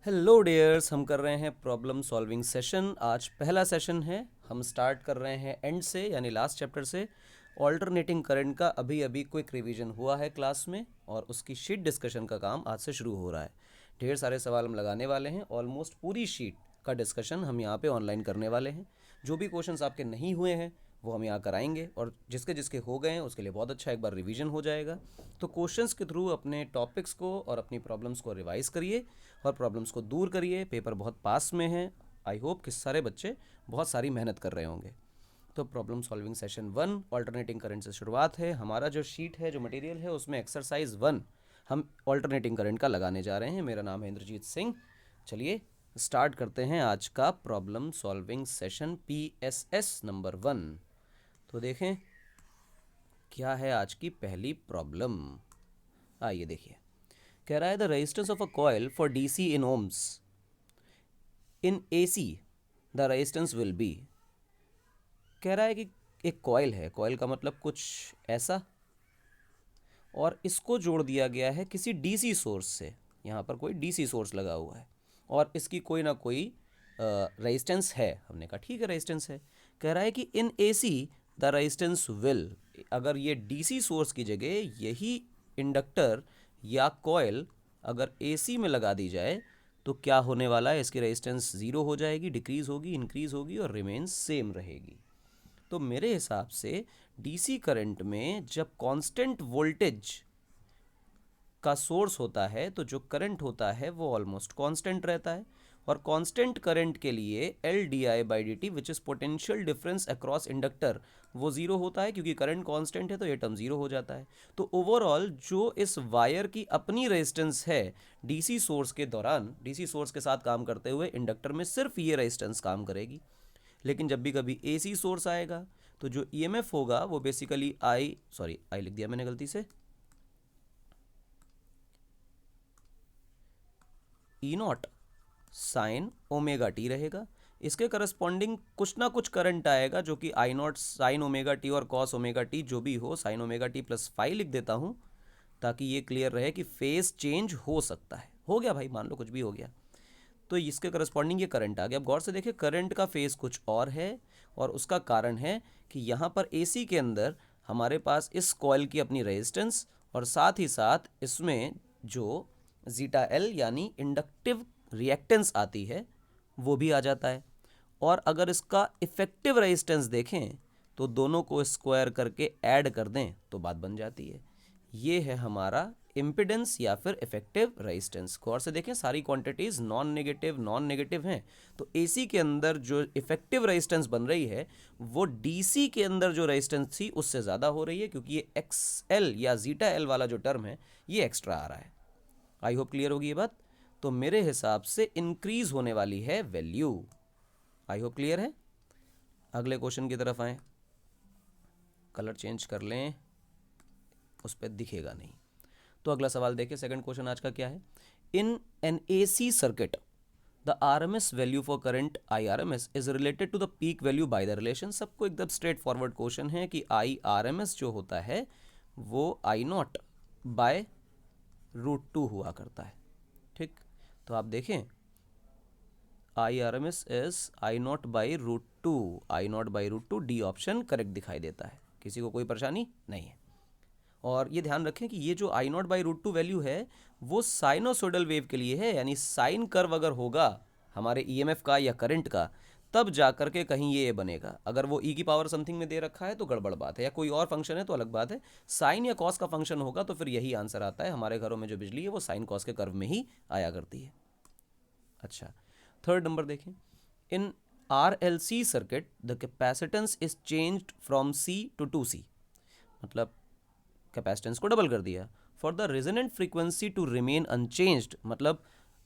Hello dears, हम कर रहे हैं प्रॉब्लम सॉल्विंग सेशन। आज पहला सेशन है। हम स्टार्ट कर रहे हैं एंड से, यानी लास्ट चैप्टर से। ऑल्टरनेटिंग करंट का अभी अभी क्विक रिवीजन हुआ है क्लास में, और उसकी शीट डिस्कशन का काम आज से शुरू हो रहा है। ढेर सारे सवाल हम लगाने वाले हैं। ऑलमोस्ट पूरी शीट का डिस्कशन हम यहाँ पे ऑनलाइन करने वाले हैं। जो भी क्वेश्चंस आपके नहीं हुए हैं वो हम यहाँ कराएंगे, और जिसके जिसके हो गए हैं उसके लिए बहुत अच्छा एक बार रिवीजन हो जाएगा। तो क्वेश्चंस के थ्रू अपने टॉपिक्स को और अपनी प्रॉब्लम्स को रिवाइज करिए और प्रॉब्लम्स को दूर करिए। पेपर बहुत पास में है। आई होप कि सारे बच्चे बहुत सारी मेहनत कर रहे होंगे। तो problem solving session 1 alternating current से शुरुआत है। हमारा जो शीट है, जो मटेरियल है, उसमें एक्सरसाइज 1 हम ऑल्टरनेटिंग करंट का लगाने जा रहे हैं। मेरा नाम है इंद्रजीत सिंह। चलिए स्टार्ट करते हैं आज का problem solving session PSS number 1। तो देखें क्या है आज की पहली प्रॉब्लम। आइए देखिए। कह रहा है the resistance of a coil for DC in ohms, in AC the resistance will be. कह रहा है कि एक कॉइल है, कॉइल का मतलब कुछ ऐसा, और इसको जोड़ दिया गया है किसी DC सोर्स से। यहाँ पर कोई DC सोर्स लगा हुआ है और इसकी कोई ना कोई रेजिस्टेंस है। हमने कहा ठीक है, रेजिस्टेंस है। कह रहा है कि इन AC द रेजिस्टेंस विल, अगर ये DC सोर्स की जगह यही इंडक्टर या कॉइल अगर AC में लगा दी जाए तो क्या होने वाला है। इसकी रेजिस्टेंस ज़ीरो हो जाएगी, डिक्रीज़ होगी, इंक्रीज़ होगी और रिमेन्स सेम रहेगी। तो मेरे हिसाब से DC करंट में जब कांस्टेंट वोल्टेज का सोर्स होता है तो जो करंट होता है वो ऑलमोस्ट कांस्टेंट रहता है। और कांस्टेंट करंट के लिए L D I by d T which is potential difference across inductor वो ज़ीरो होता है, क्योंकि करंट कांस्टेंट है तो ये टर्म ज़ीरो हो जाता है। तो ओवरऑल जो इस वायर की अपनी रेजिस्टेंस है डीसी सोर्स के दौरान, डीसी सोर्स के साथ काम करते हुए इंडक्टर में सिर्फ ये रेजिस्टेंस काम करेगी। लेकिन जब भी कभी एसी सोर्स आएगा तो जो ईएमएफ होगा वो बेसिकली आई लिख दिया मैंने गलती से, ई नॉट साइन ओमेगा टी रहेगा। इसके करस्पॉन्डिंग कुछ ना कुछ करंट आएगा जो कि आई नॉट साइन ओमेगा टी और कॉस ओमेगा टी जो भी हो, sine omega T plus five लिख देता हूँ ताकि ये क्लियर रहे कि फेस चेंज हो सकता है। हो गया भाई, मान लो कुछ भी हो गया। तो इसके करस्पॉन्डिंग ये करंट आ गया। अब गौर से देखिए, करंट का फेस कुछ और है, और उसका कारण है कि यहाँ पर एसी के अंदर हमारे पास इस कॉइल की अपनी रेजिस्टेंस और साथ ही साथ इसमें जो जीटा एल यानी इंडक्टिव रिएक्टेंस आती है वो भी आ जाता है। और अगर इसका इफेक्टिव रेजिस्टेंस देखें तो दोनों को स्क्वायर करके ऐड कर दें तो बात बन जाती है। ये है हमारा इम्पिडेंस या फिर इफेक्टिव रेजिस्टेंस। गौर से देखें, सारी क्वांटिटीज़ नॉन नेगेटिव हैं। तो एसी के अंदर जो इफेक्टिव रेजिस्टेंस बन रही है वो डीसी के अंदर जो रेजिस्टेंस थी उससे ज़्यादा हो रही है, क्योंकि ये एक्सएल या जीटा एल वाला जो टर्म है ये एक्स्ट्रा आ रहा है। आई होप क्लियर होगी ये बात। तो मेरे हिसाब से इंक्रीज होने वाली है वैल्यू। आई होप क्लियर है। अगले क्वेश्चन की तरफ आए। कलर चेंज कर लें, उस पर दिखेगा नहीं। तो अगला सवाल देखिए, सेकंड क्वेश्चन आज का क्या है। In an AC circuit the RMS value for current IRMS is related to the peak value by the relation. सबको एकदम स्ट्रेट फॉरवर्ड क्वेश्चन है कि IRMS जो होता है वो आई नॉट बाय √2 हुआ करता है। ठीक, तो आप देखें IRMS is I not by √2। I not by √2 D option correct दिखाई देता है। किसी को कोई परेशानी नहीं है। और ये ध्यान रखें कि ये जो आई नॉट बाई √2 वैल्यू है वो साइनोसोडल वेव के लिए है, यानी साइन कर्व अगर होगा हमारे ईएमएफ का या करंट का तब जा कर के कहीं ये बनेगा। अगर वो ई की पावर समथिंग में दे रखा है तो गड़बड़ बात है, या कोई और फंक्शन है तो अलग बात है। साइन या कॉस का फंक्शन होगा तो फिर यही आंसर आता है। हमारे घरों में जो बिजली है वो साइन कॉस के कर्व में ही आया करती है। अच्छा, थर्ड नंबर देखें। In RLC circuit the capacitance is changed from C to 2C, मतलब कैपेसिटेंस को डबल कर दिया। For the resonant frequency to remain unchanged, मतलब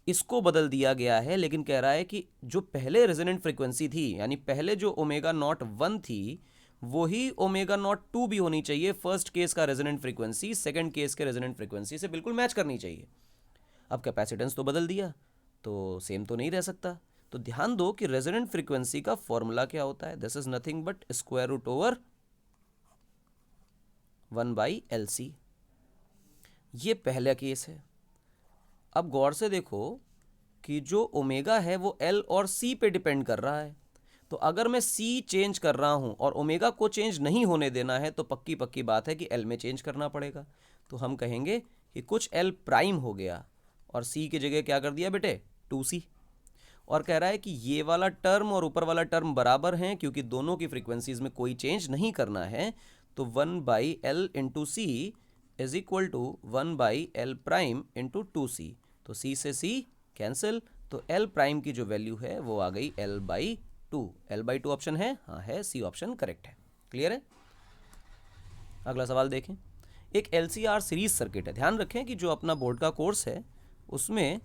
इसको बदल दिया गया है, लेकिन कह रहा है कि जो पहले रेजोनेंट फ्रीक्वेंसी थी, यानी पहले जो ओमेगा नॉट 1 थी वही ओमेगा नॉट 2 भी होनी चाहिए। फर्स्ट केस का रेजोनेंट फ्रीक्वेंसी सेकंड केस के रेजोनेंट फ्रीक्वेंसी से बिल्कुल मैच करनी चाहिए। अब कैपेसिटेंस तो बदल दिया तो सेम तो नहीं रह सकता। तो ध्यान दो कि रेजोनेंट फ्रीक्वेंसी का फॉर्मूला क्या होता है। This is nothing but square root over 1/LC। ये पहला केस है। अब गौर से देखो, कि जो ओमेगा है वो एल और सी पे डिपेंड कर रहा है। तो अगर मैं सी चेंज कर रहा हूँ और ओमेगा को चेंज नहीं होने देना है तो पक्की पक्की बात है कि एल में चेंज करना पड़ेगा। तो हम कहेंगे कि कुछ एल प्राइम हो गया और सी की जगह क्या कर दिया बेटे, 2c। और कह रहा है कि ये वाला टर्म और ऊपर वाला टर्म बराबर हैं क्योंकि दोनों की फ्रीक्वेंसीज में कोई चेंज नहीं करना है। तो 1/l into C is equal to 1/l prime into 2c। तो c से c कैंसिल, तो l प्राइम की जो वैल्यू है वो आ गई l/2। l/2 ऑप्शन है, हाँ है, सी ऑप्शन करेक्ट है। क्लियर है। अगला सवाल देखें। एक LCR सीरीज सर्किट है। ध्यान रखें कि जो अपना बोर्ड का कोर्स है उसमें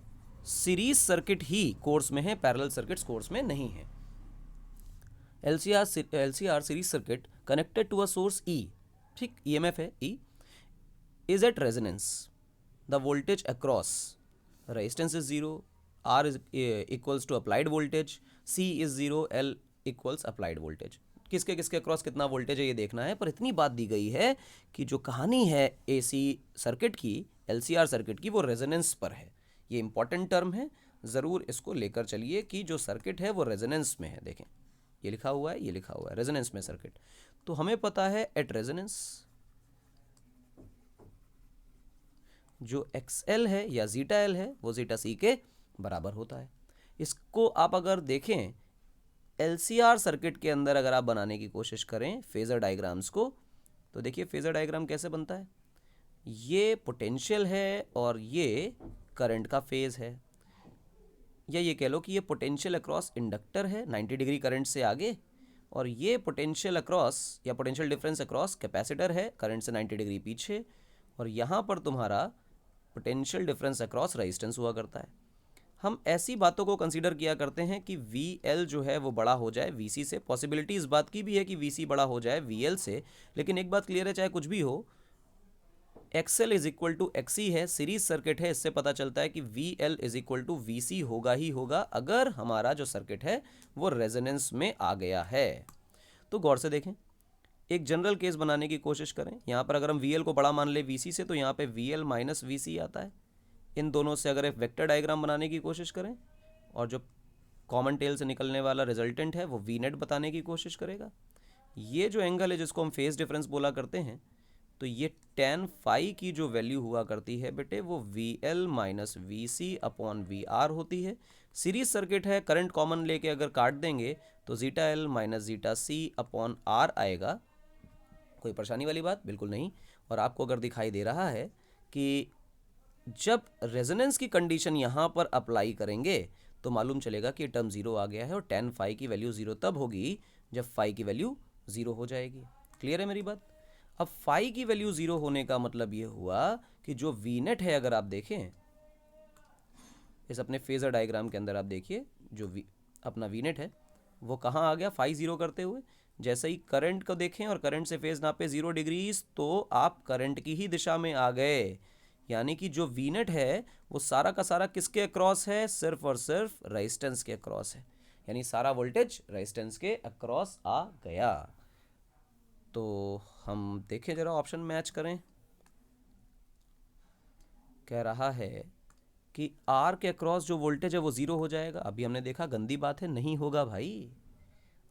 सीरीज सर्किट ही कोर्स में है, पैरेलल सर्किट्स कोर्स में नहीं है। LCR series circuit connected to a source E, ठीक, EMF है E, is at resonance. The voltage across resistance is 0, R is equals to applied voltage, C is 0, L equals applied voltage. किसके किसके across कितना voltage है ये देखना है, पर इतनी बात दी गई है कि जो कहानी है AC सर्किट की, LCR सर्किट की, वो रेजोनेंस पर है। ये इंपॉर्टेंट टर्म है, ज़रूर इसको लेकर चलिए कि जो सर्किट है वो रेजोनेंस में है। देखें ये लिखा हुआ है, ये लिखा हुआ है रेजोनेंस में सर्किट। तो हमें पता है एट रेजोनेंस जो XL है या जीटा L है वो जीटा C के बराबर होता है। इसको आप अगर देखें LCR सर्किट के अंदर अगर आप बनाने की कोशिश करें फेज़र डायग्राम्स को, तो देखिए फेज़र डायग्राम कैसे बनता है। ये पोटेंशियल है और ये करंट का फेज़ है, या ये कह लो कि ये पोटेंशियल अक्रॉस इंडक्टर है 90 डिग्री करंट से आगे, और ये पोटेंशियल अक्रॉस या पोटेंशियल डिफरेंस अक्रॉस कैपेसिटर है करंट से 90 डिग्री पीछे, और यहाँ पर तुम्हारा पोटेंशियल डिफरेंस अक्रॉस रेजिस्टेंस हुआ करता है। हम ऐसी बातों को कंसीडर किया करते हैं कि VL जो है वो बड़ा हो जाए VC से। पॉसिबिलिटी इस बात की भी है कि VC बड़ा हो जाए VL से, लेकिन एक बात क्लियर है, चाहे कुछ भी हो XL is equal to XC है, सीरीज सर्किट है, इससे पता चलता है कि VL is equal to VC होगा ही होगा अगर हमारा जो सर्किट है वो रेजोनेंस में आ गया है। तो गौर से देखें, एक जनरल केस बनाने की कोशिश करें। यहाँ पर अगर हम VL को बड़ा मान ले VC से तो यहाँ पे VL माइनस VC आता है। इन दोनों से अगर एक वेक्टर डायग्राम बनाने की कोशिश करें और जो कॉमन टेल से निकलने वाला रिजल्टेंट है वो V नेट बताने की कोशिश करेगा। ये जो एंगल है जिसको हम फेस डिफरेंस बोला करते हैं, तो ये tan फाई की जो वैल्यू हुआ करती है बेटे वो VL minus VC upon VR होती है। सीरीज सर्किट है, करंट कॉमन लेके अगर काट देंगे तो zeta L minus zeta C upon R आएगा। कोई परेशानी वाली बात बिल्कुल नहीं। और आपको अगर दिखाई दे रहा है कि जब रेजोनेंस की कंडीशन यहाँ पर अप्लाई करेंगे तो मालूम चलेगा कि टर्म ज़ीरो आ गया है, और tan फाई की वैल्यू ज़ीरो तब होगी जब फाई की वैल्यू ज़ीरो हो जाएगी। क्लियर है मेरी बात। अब फाई की वैल्यू ज़ीरो होने का मतलब ये हुआ कि जो वी नेट है, अगर आप देखें इस अपने फेजर डायग्राम के अंदर, आप देखिए जो अपना वी नेट है वो कहाँ आ गया फाई ज़ीरो करते हुए। जैसे ही करंट को देखें और करंट से फेज नापे 0 डिग्रीज तो आप करंट की ही दिशा में आ गए, यानी कि जो वी नेट है वो सारा का सारा किसके अक्रॉस है, सिर्फ और सिर्फ रेजिस्टेंस के अक्रॉस है, यानी सारा वोल्टेज रेजिस्टेंस के अक्रॉस आ गया। तो हम देखें जरा ऑप्शन मैच करें। कह रहा है कि आर के अक्रॉस जो वोल्टेज है वो ज़ीरो हो जाएगा। अभी हमने देखा गंदी बात है, नहीं होगा भाई,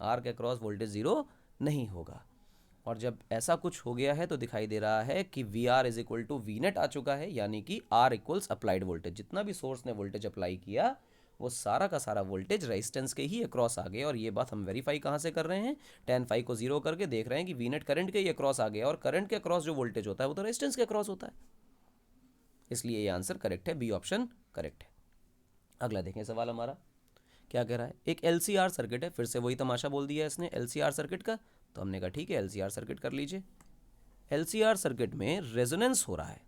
आर के अक्रॉस वोल्टेज ज़ीरो नहीं होगा। और जब ऐसा कुछ हो गया है तो दिखाई दे रहा है कि V R is equal to V net आ चुका है, यानी कि आर इक्वल्स अप्लाइड वोल्टेज। जितना भी सोर्स ने वोल्टेज अप्लाई किया वो सारा का सारा वोल्टेज रेजिस्टेंस के ही अक्रॉस आ गया। और ये बात हम वेरीफाई कहाँ से कर रहे हैं, tan फाई को जीरो करके देख रहे हैं कि वी नेट करंट के ही अक्रॉस आ गया, और करंट के अक्रॉस जो वोल्टेज होता है वो तो रेजिस्टेंस के अक्रॉस होता है, इसलिए ये आंसर करेक्ट है, बी ऑप्शन करेक्ट है। अगला देखें सवाल हमारा क्या कह रहा है। एक LCR सर्किट है, फिर से वही तमाशा बोल दिया इसने LCR सर्किट का, तो हमने कहा ठीक है LCR सर्किट कर लीजिए। LCR सर्किट में रेजोनेंस हो रहा है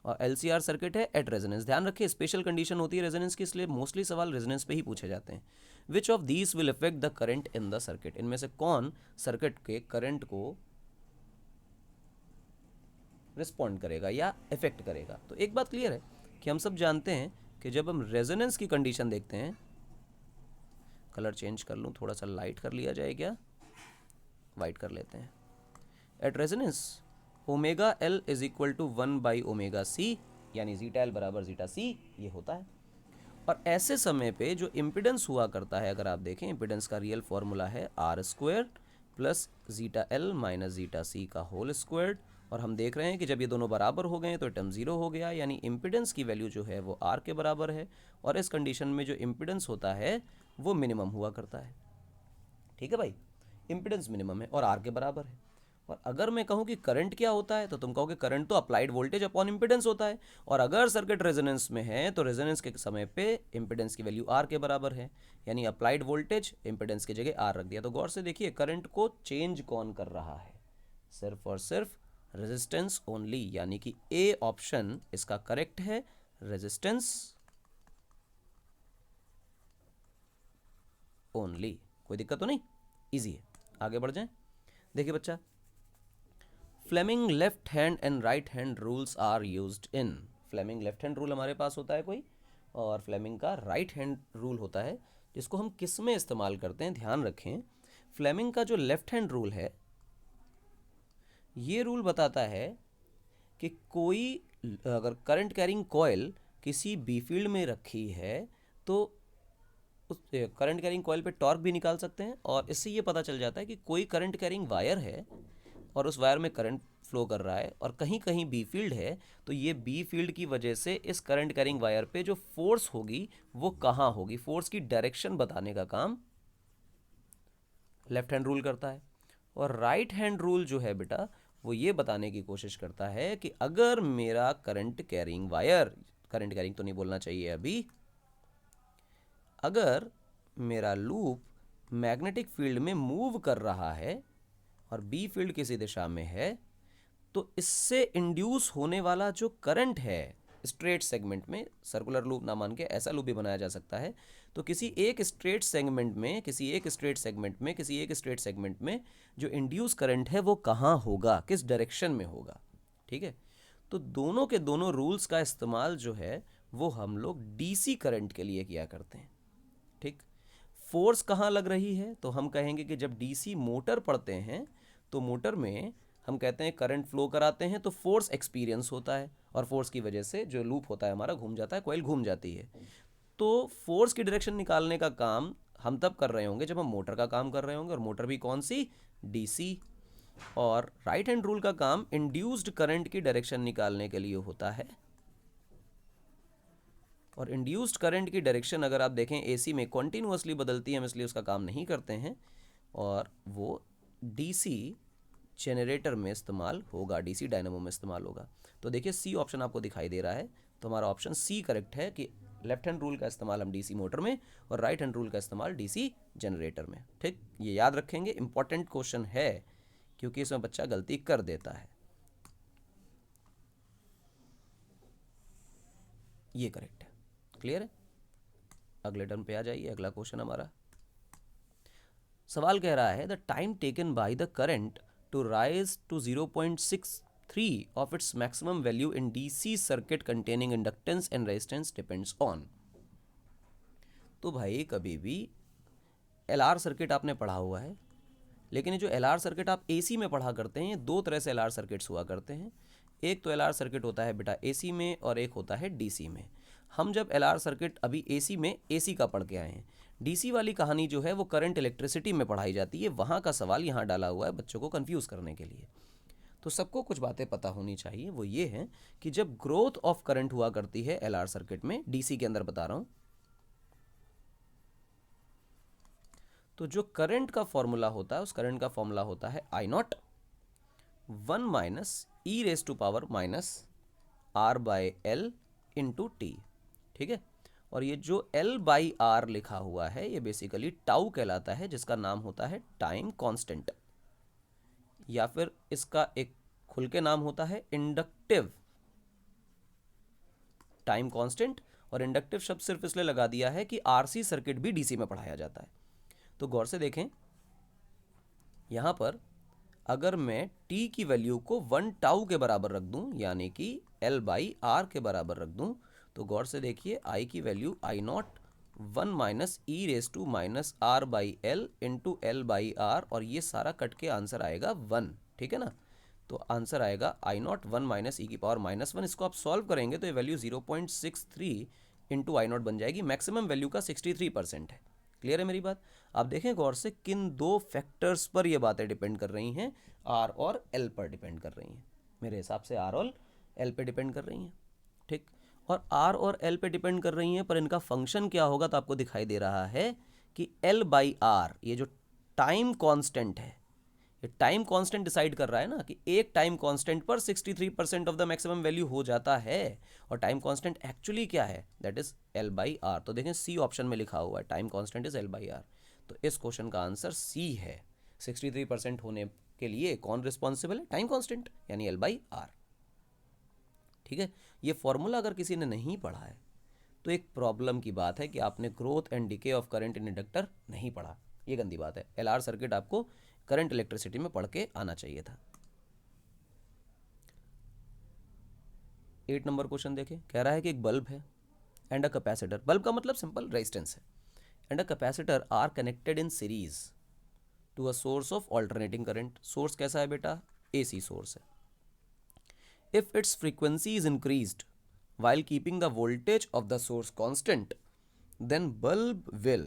और LCR सर्किट है एट रेजोनेंस। ध्यान रखिए स्पेशल कंडीशन होती है रेजोनेंस की, इसलिए मोस्टली सवाल रेजोनेंस पे ही पूछे जाते हैं। Which of these will affect the current in the circuit, इनमें से कौन सर्किट के करंट को रिस्पॉन्ड करेगा या इफेक्ट करेगा। तो एक बात क्लियर है कि हम सब जानते हैं कि जब हम रेजोनेंस की कंडीशन देखते हैं, कलर चेंज कर लूँ थोड़ा सा, लाइट कर लिया जाए क्या, वाइट कर लेते हैं। At resonance omega L is equal to 1/ओमेगा सी, यानी जीटा एल बराबर जीटा सी ये होता है। और ऐसे समय पे जो इम्पिडेंस हुआ करता है, अगर आप देखें इम्पिडेंस का रियल फॉर्मूला है R square plus zeta L minus zeta C का होल स्क्वायर्ड। और हम देख रहे हैं कि जब ये दोनों बराबर हो गए तो टर्म ज़ीरो हो गया, यानी इम्पिडेंस की वैल्यू जो है वो आर के बराबर है। और इस कंडीशन में जो इम्पिडेंस होता है वो मिनिमम हुआ करता है। ठीक है भाई, इम्पिडेंस मिनिमम है और आर के बराबर है। और अगर मैं कहूँ कि करंट क्या होता है तो तुम कहोगे करंट तो अप्लाइड वोल्टेज अपॉन इम्पिडेंस होता है। और अगर सर्किट रेजोनेंस में है तो रेजोनेंस के समय पे इम्पिडेंस की वैल्यू आर के बराबर है, यानी अप्लाइड वोल्टेज इम्पिडेंस की जगह आर रख दिया। तो गौर से देखिए करंट को चेंज कौन कर रहा है, सिर्फ और सिर्फ रेजिस्टेंस ओनली, यानी कि ए ऑप्शन इसका करेक्ट है, रेजिस्टेंस ओनली। कोई दिक्कत तो नहीं, इजी है। आगे बढ़ जाएं। देखिए बच्चा, Fleming left hand and right hand rules are used in. Fleming left hand rule हमारे पास होता है कोई, और फ्लेमिंग का राइट हैंड रूल होता है, जिसको हम किस में इस्तेमाल करते हैं ध्यान रखें। फ्लेमिंग का जो लेफ्ट हैंड रूल है ये रूल बताता है कि कोई अगर करंट कैरिंग कॉइल किसी बी फील्ड में रखी है तो उस करंट कैरिंग कॉइल पे टॉर्क भी निकाल सकते हैं। और इससे ये पता चल जाता है कि कोई करंट कैरिंग वायर है और उस वायर में करंट फ्लो कर रहा है और कहीं कहीं बी फील्ड है, तो ये बी फील्ड की वजह से इस करंट कैरिंग वायर पे जो फोर्स होगी वो कहाँ होगी, फोर्स की डायरेक्शन बताने का काम लेफ्ट हैंड रूल करता है। और राइट हैंड रूल जो है बेटा वो ये बताने की कोशिश करता है कि अगर मेरा current carrying wire, current carrying तो नहीं बोलना चाहिए अभी, अगर मेरा लूप मैग्नेटिक फील्ड में मूव कर रहा है और बी फील्ड किसी दिशा में है, तो इससे इंड्यूस होने वाला जो करंट है स्ट्रेट सेगमेंट में, सर्कुलर लूप ना मान के ऐसा लूप भी बनाया जा सकता है, तो किसी एक स्ट्रेट सेगमेंट में जो इंड्यूस करंट है वो कहाँ होगा, किस डायरेक्शन में होगा। ठीक है, तो दोनों के दोनों रूल्स का इस्तेमाल जो है वो हम लोग डीसी करंट के लिए किया करते हैं। ठीक, फोर्स कहाँ लग रही है, तो हम कहेंगे कि जब डीसी मोटर पढ़ते हैं तो मोटर में हम कहते हैं करंट फ्लो कराते हैं तो फोर्स एक्सपीरियंस होता है, और फोर्स की वजह से जो लूप होता है हमारा घूम जाता है, कॉइल घूम जाती है। तो फोर्स की डायरेक्शन निकालने का काम हम तब कर रहे होंगे जब हम मोटर का काम कर रहे होंगे, और मोटर भी कौन सी, डीसी। और राइट हैंड रूल का काम इंड्यूस्ड करंट की डायरेक्शन निकालने के लिए होता है। और इंड्यूस्ड करंट की डायरेक्शन अगर आप देखें एसी में कॉन्टीन्यूसली बदलती है, हम इसलिए उसका काम नहीं करते हैं, और वो डीसी जनरेटर में इस्तेमाल होगा, डीसी डायनामो में इस्तेमाल होगा। तो देखिए सी ऑप्शन आपको दिखाई दे रहा है, तो हमारा ऑप्शन सी करेक्ट है कि लेफ्ट हैंड रूल का इस्तेमाल हम डीसी मोटर में और राइट हैंड रूल का इस्तेमाल डीसी जनरेटर में। ठीक, ये याद रखेंगे, इंपॉर्टेंट क्वेश्चन है क्योंकि इसमें बच्चा गलती कर देता है। ये करेक्ट है, क्लियर है। अगले टर्म पे आ जाइए, अगला क्वेश्चन हमारा सवाल कह रहा है the time taken by the current to rise to 0.63 of its maximum value in DC circuit containing inductance and resistance depends on। तो भाई कभी भी LR सर्किट आपने पढ़ा हुआ है, लेकिन ये जो LR सर्किट आप AC में पढ़ा करते हैं, ये दो तरह से LR सर्किट्स हुआ करते हैं। एक तो LR सर्किट होता है बेटा AC में और एक होता है DC में। हम जब LR सर्किट अभी AC में AC का पढ़ के आए हैं, DC वाली कहानी जो है वो करंट इलेक्ट्रिसिटी में पढ़ाई जाती है, वहाँ का सवाल यहाँ डाला हुआ है बच्चों को कंफ्यूज करने के लिए। तो सबको कुछ बातें पता होनी चाहिए, वो ये है कि जब ग्रोथ ऑफ करंट हुआ करती है LR सर्किट में, DC के अंदर बता रहा हूँ, तो जो करंट का फॉर्मूला होता है उस करंट का फॉर्मूला होता है I not 1 minus e raise to power minus R by L into t. ठीक है, और ये जो L बाई R लिखा हुआ है ये बेसिकली टाउ कहलाता है, जिसका नाम होता है टाइम कांस्टेंट, या फिर इसका एक खुल के नाम होता है इंडक्टिव टाइम कांस्टेंट। और इंडक्टिव शब्द सिर्फ इसलिए लगा दिया है कि आरसी सर्किट भी डीसी में पढ़ाया जाता है। तो गौर से देखें, यहां पर अगर मैं t की वैल्यू को 1 टाउ के बराबर रख दूं, यानी कि L बाई R के बराबर रख दूं, तो गौर से देखिए I की value I not 1 minus e raise to minus R by L into L by R, और ये सारा कट के आंसर आएगा 1। ठीक है ना, तो आंसर आएगा I नॉट 1 माइनस ई की पावर माइनस 1। इसको आप सॉल्व करेंगे तो ये वैल्यू 0.63 इंटू आई नॉट बन जाएगी, मैक्सिमम वैल्यू का 63% है। क्लियर है मेरी बात? आप देखें गौर से किन दो फैक्टर्स पर ये बातें डिपेंड कर रही हैं, आर और एल पर डिपेंड कर रही हैं। मेरे हिसाब से आर और एल पे डिपेंड कर रही हैं, ठीक। और आर और एल पे डिपेंड कर रही हैं, पर इनका फंक्शन क्या होगा तो आपको दिखाई दे रहा है कि एल बाई आर, ये जो टाइम कांस्टेंट है, ये टाइम कांस्टेंट डिसाइड कर रहा है ना कि एक टाइम कांस्टेंट पर 63% ऑफ द मैक्सिमम वैल्यू हो जाता है। और टाइम कांस्टेंट एक्चुअली क्या है? That is L by R. तो देखें सी ऑप्शन में लिखा हुआ है time constant is L by R. तो इस क्वेश्चन का आंसर सी है। 63% होने के लिए कौन रिस्पॉन्सिबल है? टाइम कांस्टेंट, यानी एल बाई आर। ठीक है, ये फॉर्मूला अगर किसी ने नहीं पढ़ा है तो एक प्रॉब्लम की बात है कि आपने growth and decay of current in inductor नहीं पढ़ा। ये गंदी बात है। एलआर सर्किट आपको करंट इलेक्ट्रिसिटी में पढ़ के आना चाहिए था। 8 नंबर क्वेश्चन देखें, कह रहा है कि एक बल्ब है एंड अ कैपेसिटर, बल्ब का मतलब सिंपल रेजिस्टेंस है, and a capacitor are connected in series to a source of alternating current. Source कैसा है बेटा? एसी सोर्स है। If its frequency is increased while keeping the voltage of the source constant, then bulb will,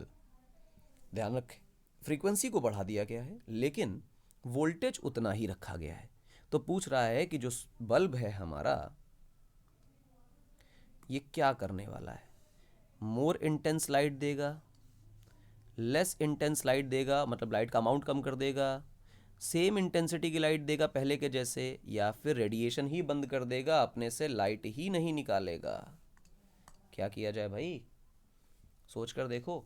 ध्यान रखें frequency को बढ़ा दिया गया है लेकिन वोल्टेज उतना ही रखा गया है। तो पूछ रहा है कि जो बल्ब है हमारा, ये क्या करने वाला है? मोर इंटेंस लाइट देगा, लेस इंटेंस लाइट देगा, मतलब लाइट का अमाउंट कम कर देगा, सेम इंटेंसिटी की लाइट देगा पहले के जैसे, या फिर रेडिएशन ही बंद कर देगा, अपने से लाइट ही नहीं निकालेगा। क्या किया जाए भाई? सोच कर देखो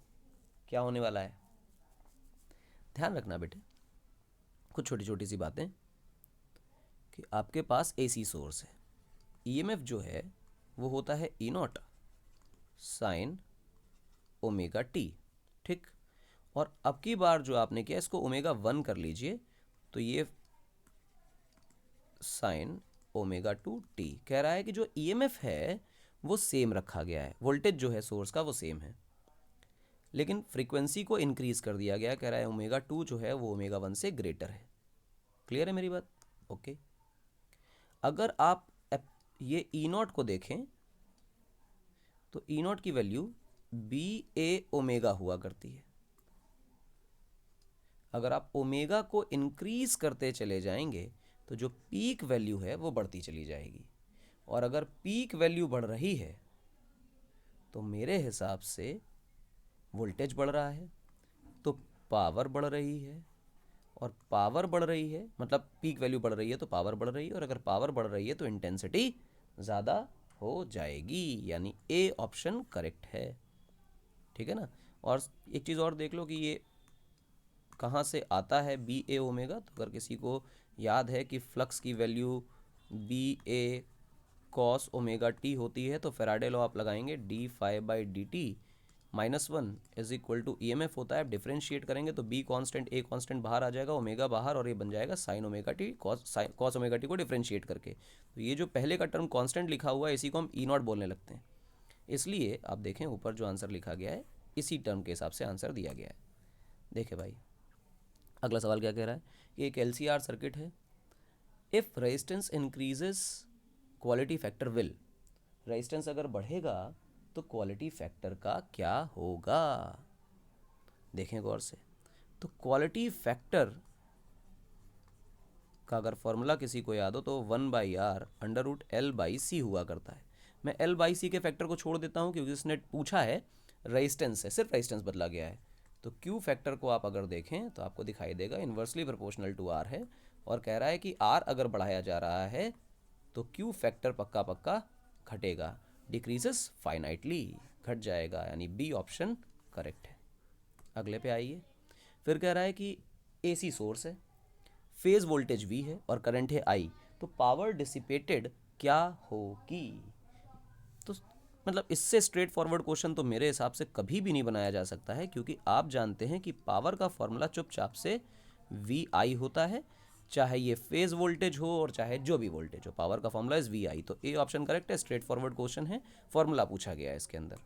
क्या होने वाला है। ध्यान रखना बेटे कुछ छोटी छोटी सी बातें, कि आपके पास एसी सोर्स है, ईएमएफ जो है वो होता है ई नॉट साइन ओमेगा टी, ठीक। और अब की बार जो आपने किया इसको ओमेगा 1 कर लीजिए, तो ये साइन ओमेगा 2 टी। कह रहा है कि जो ईएमएफ है वो सेम रखा गया है, वोल्टेज जो है सोर्स का वो सेम है, लेकिन फ्रीक्वेंसी को इंक्रीज कर दिया गया। कह रहा है ओमेगा 2 जो है वो ओमेगा 1 से ग्रेटर है। क्लियर है मेरी बात? ओके। अगर आप ये ई नॉट को देखें तो ई नॉट की वैल्यू बी ए ओमेगा हुआ करती है। अगर आप ओमेगा को इंक्रीज करते चले जाएंगे तो जो पीक वैल्यू है वो बढ़ती चली जाएगी, और अगर पीक वैल्यू बढ़ रही है तो मेरे हिसाब से वोल्टेज बढ़ रहा है, तो पावर बढ़ रही है, और पावर बढ़ रही है मतलब पीक वैल्यू बढ़ रही है तो पावर बढ़ रही है, और अगर पावर बढ़ रही है तो इंटेंसिटी ज़्यादा हो जाएगी, यानी ए ऑप्शन करेक्ट है। ठीक है ना? और एक चीज़ और देख लो कि ये कहाँ से आता है बी ए ओमेगा। तो अगर किसी को याद है कि फ्लक्स की value B A cos omega t होती है, तो फेराडे लॉ आप लगाएंगे d phi by d t -1 is equal to e m f होता है। आप डिफ्रेंशिएट करेंगे तो बी कांस्टेंट ए कांस्टेंट बाहर आ जाएगा, ओमेगा बाहर, और ये बन जाएगा sine omega T cos omega T को डिफ्रेंशिएट करके। तो ये जो पहले का टर्म कांस्टेंट लिखा हुआ है इसी को हम ई नॉट बोलने लगते हैं। इसलिए आप देखें ऊपर जो आंसर लिखा गया है इसी टर्म के हिसाब से आंसर दिया गया है। देखे भाई अगला सवाल क्या कह रहा है कि एक एल सर्किट है, if resistance increases quality factor will, resistance अगर बढ़ेगा तो क्वालिटी फैक्टर का क्या होगा? देखें गौर से। तो क्वालिटी फैक्टर का अगर फॉर्मूला किसी को याद हो तो 1/r √L/C हुआ करता है। मैं L/C के फैक्टर को छोड़ देता हूँ क्योंकि उसने पूछा है रेजिस्टेंस है, सिर्फ रेजिस्टेंस बदला गया है। तो Q फैक्टर को आप अगर देखें तो आपको दिखाई देगा इन्वर्सली प्रोपोर्शनल टू R है, और कह रहा है कि R अगर बढ़ाया जा रहा है तो Q फैक्टर पक्का पक्का घटेगा, डिक्रीजेस फाइनाइटली, घट जाएगा, यानी बी ऑप्शन करेक्ट है। अगले पे आइए। फिर कह रहा है कि AC सोर्स है, फेज वोल्टेज V है और करंट है I, तो पावर डिसिपेटेड क्या होगी? तो मतलब इससे स्ट्रेट फॉरवर्ड क्वेश्चन तो मेरे हिसाब से कभी भी नहीं बनाया जा सकता है, क्योंकि आप जानते हैं कि पावर का फॉर्मूला चुपचाप से VI होता है, चाहे ये फेज वोल्टेज हो और चाहे जो भी वोल्टेज हो, पावर का फॉर्मूला इज VI। तो ए ऑप्शन करेक्ट है, स्ट्रेट फॉरवर्ड क्वेश्चन है, फॉर्मूला पूछा गया है इसके अंदर।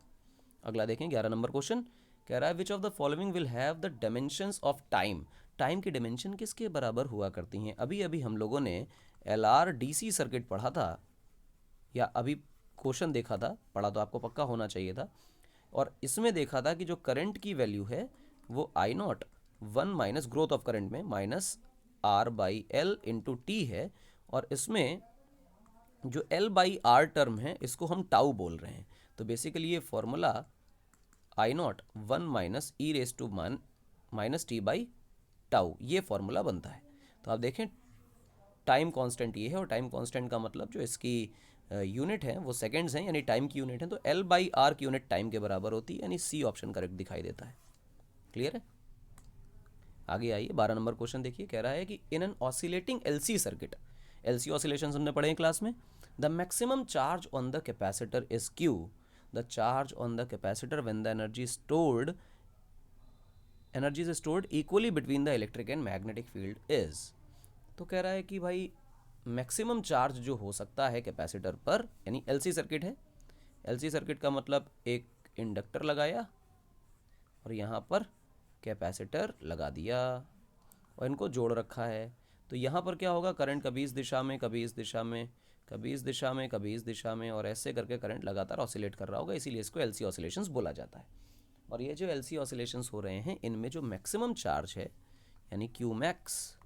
अगला देखें 11 नंबर क्वेश्चन, कह रहा है which of the following will have the dimensions of time. Time की डायमेंशन किसके बराबर हुआ करती हैं? अभी अभी हम लोगों ने LR DC सर्किट पढ़ा था, या अभी क्वेश्चन देखा था, पढ़ा तो आपको पक्का होना चाहिए था, और इसमें देखा था कि जो करंट की वैल्यू है वो I not 1 minus growth of current में minus R by L into T है, और इसमें जो एल बाई आर टर्म है इसको हम टाउ बोल रहे हैं। तो बेसिकली ये formula I not 1 minus e raise to minus t by tau, ये फॉर्मूला बनता है। तो आप देखें टाइम कांस्टेंट ये है, और टाइम कांस्टेंट का मतलब जो इसकी यूनिट है वो सेकंड्स हैं, यानी टाइम की यूनिट है, तो एल बाई आर की यूनिट टाइम के बराबर होती है, यानी सी ऑप्शन करेक्ट दिखाई देता है। क्लियर है? आगे आइए 12 नंबर क्वेश्चन देखिए, कह रहा है कि in N oscillating LC circuit, LC oscillation हमने पढ़े हैं क्लास में, the maximum charge on the capacitor is Q, the charge on the capacitor when the energy is stored equally between the electric and magnetic field is. तो कह रहा है कि भाई मैक्सिमम चार्ज जो हो सकता है कैपेसिटर पर, यानी एलसी सर्किट है, एलसी सर्किट का मतलब एक इंडक्टर लगाया और यहाँ पर कैपेसिटर लगा दिया और इनको जोड़ रखा है, तो यहाँ पर क्या होगा, करंट कभी इस दिशा में, कभी इस दिशा में, कभी इस दिशा में, कभी इस दिशा में, और ऐसे करके करंट लगातार ऑसिलेट कर रहा होगा, इसीलिए इसको एलसी ऑसिलेशंस बोला जाता है। और ये जो एलसी ऑसिलेशंस हो रहे हैं इनमें जो मैक्सिमम चार्ज है यानी क्यू मैक्स,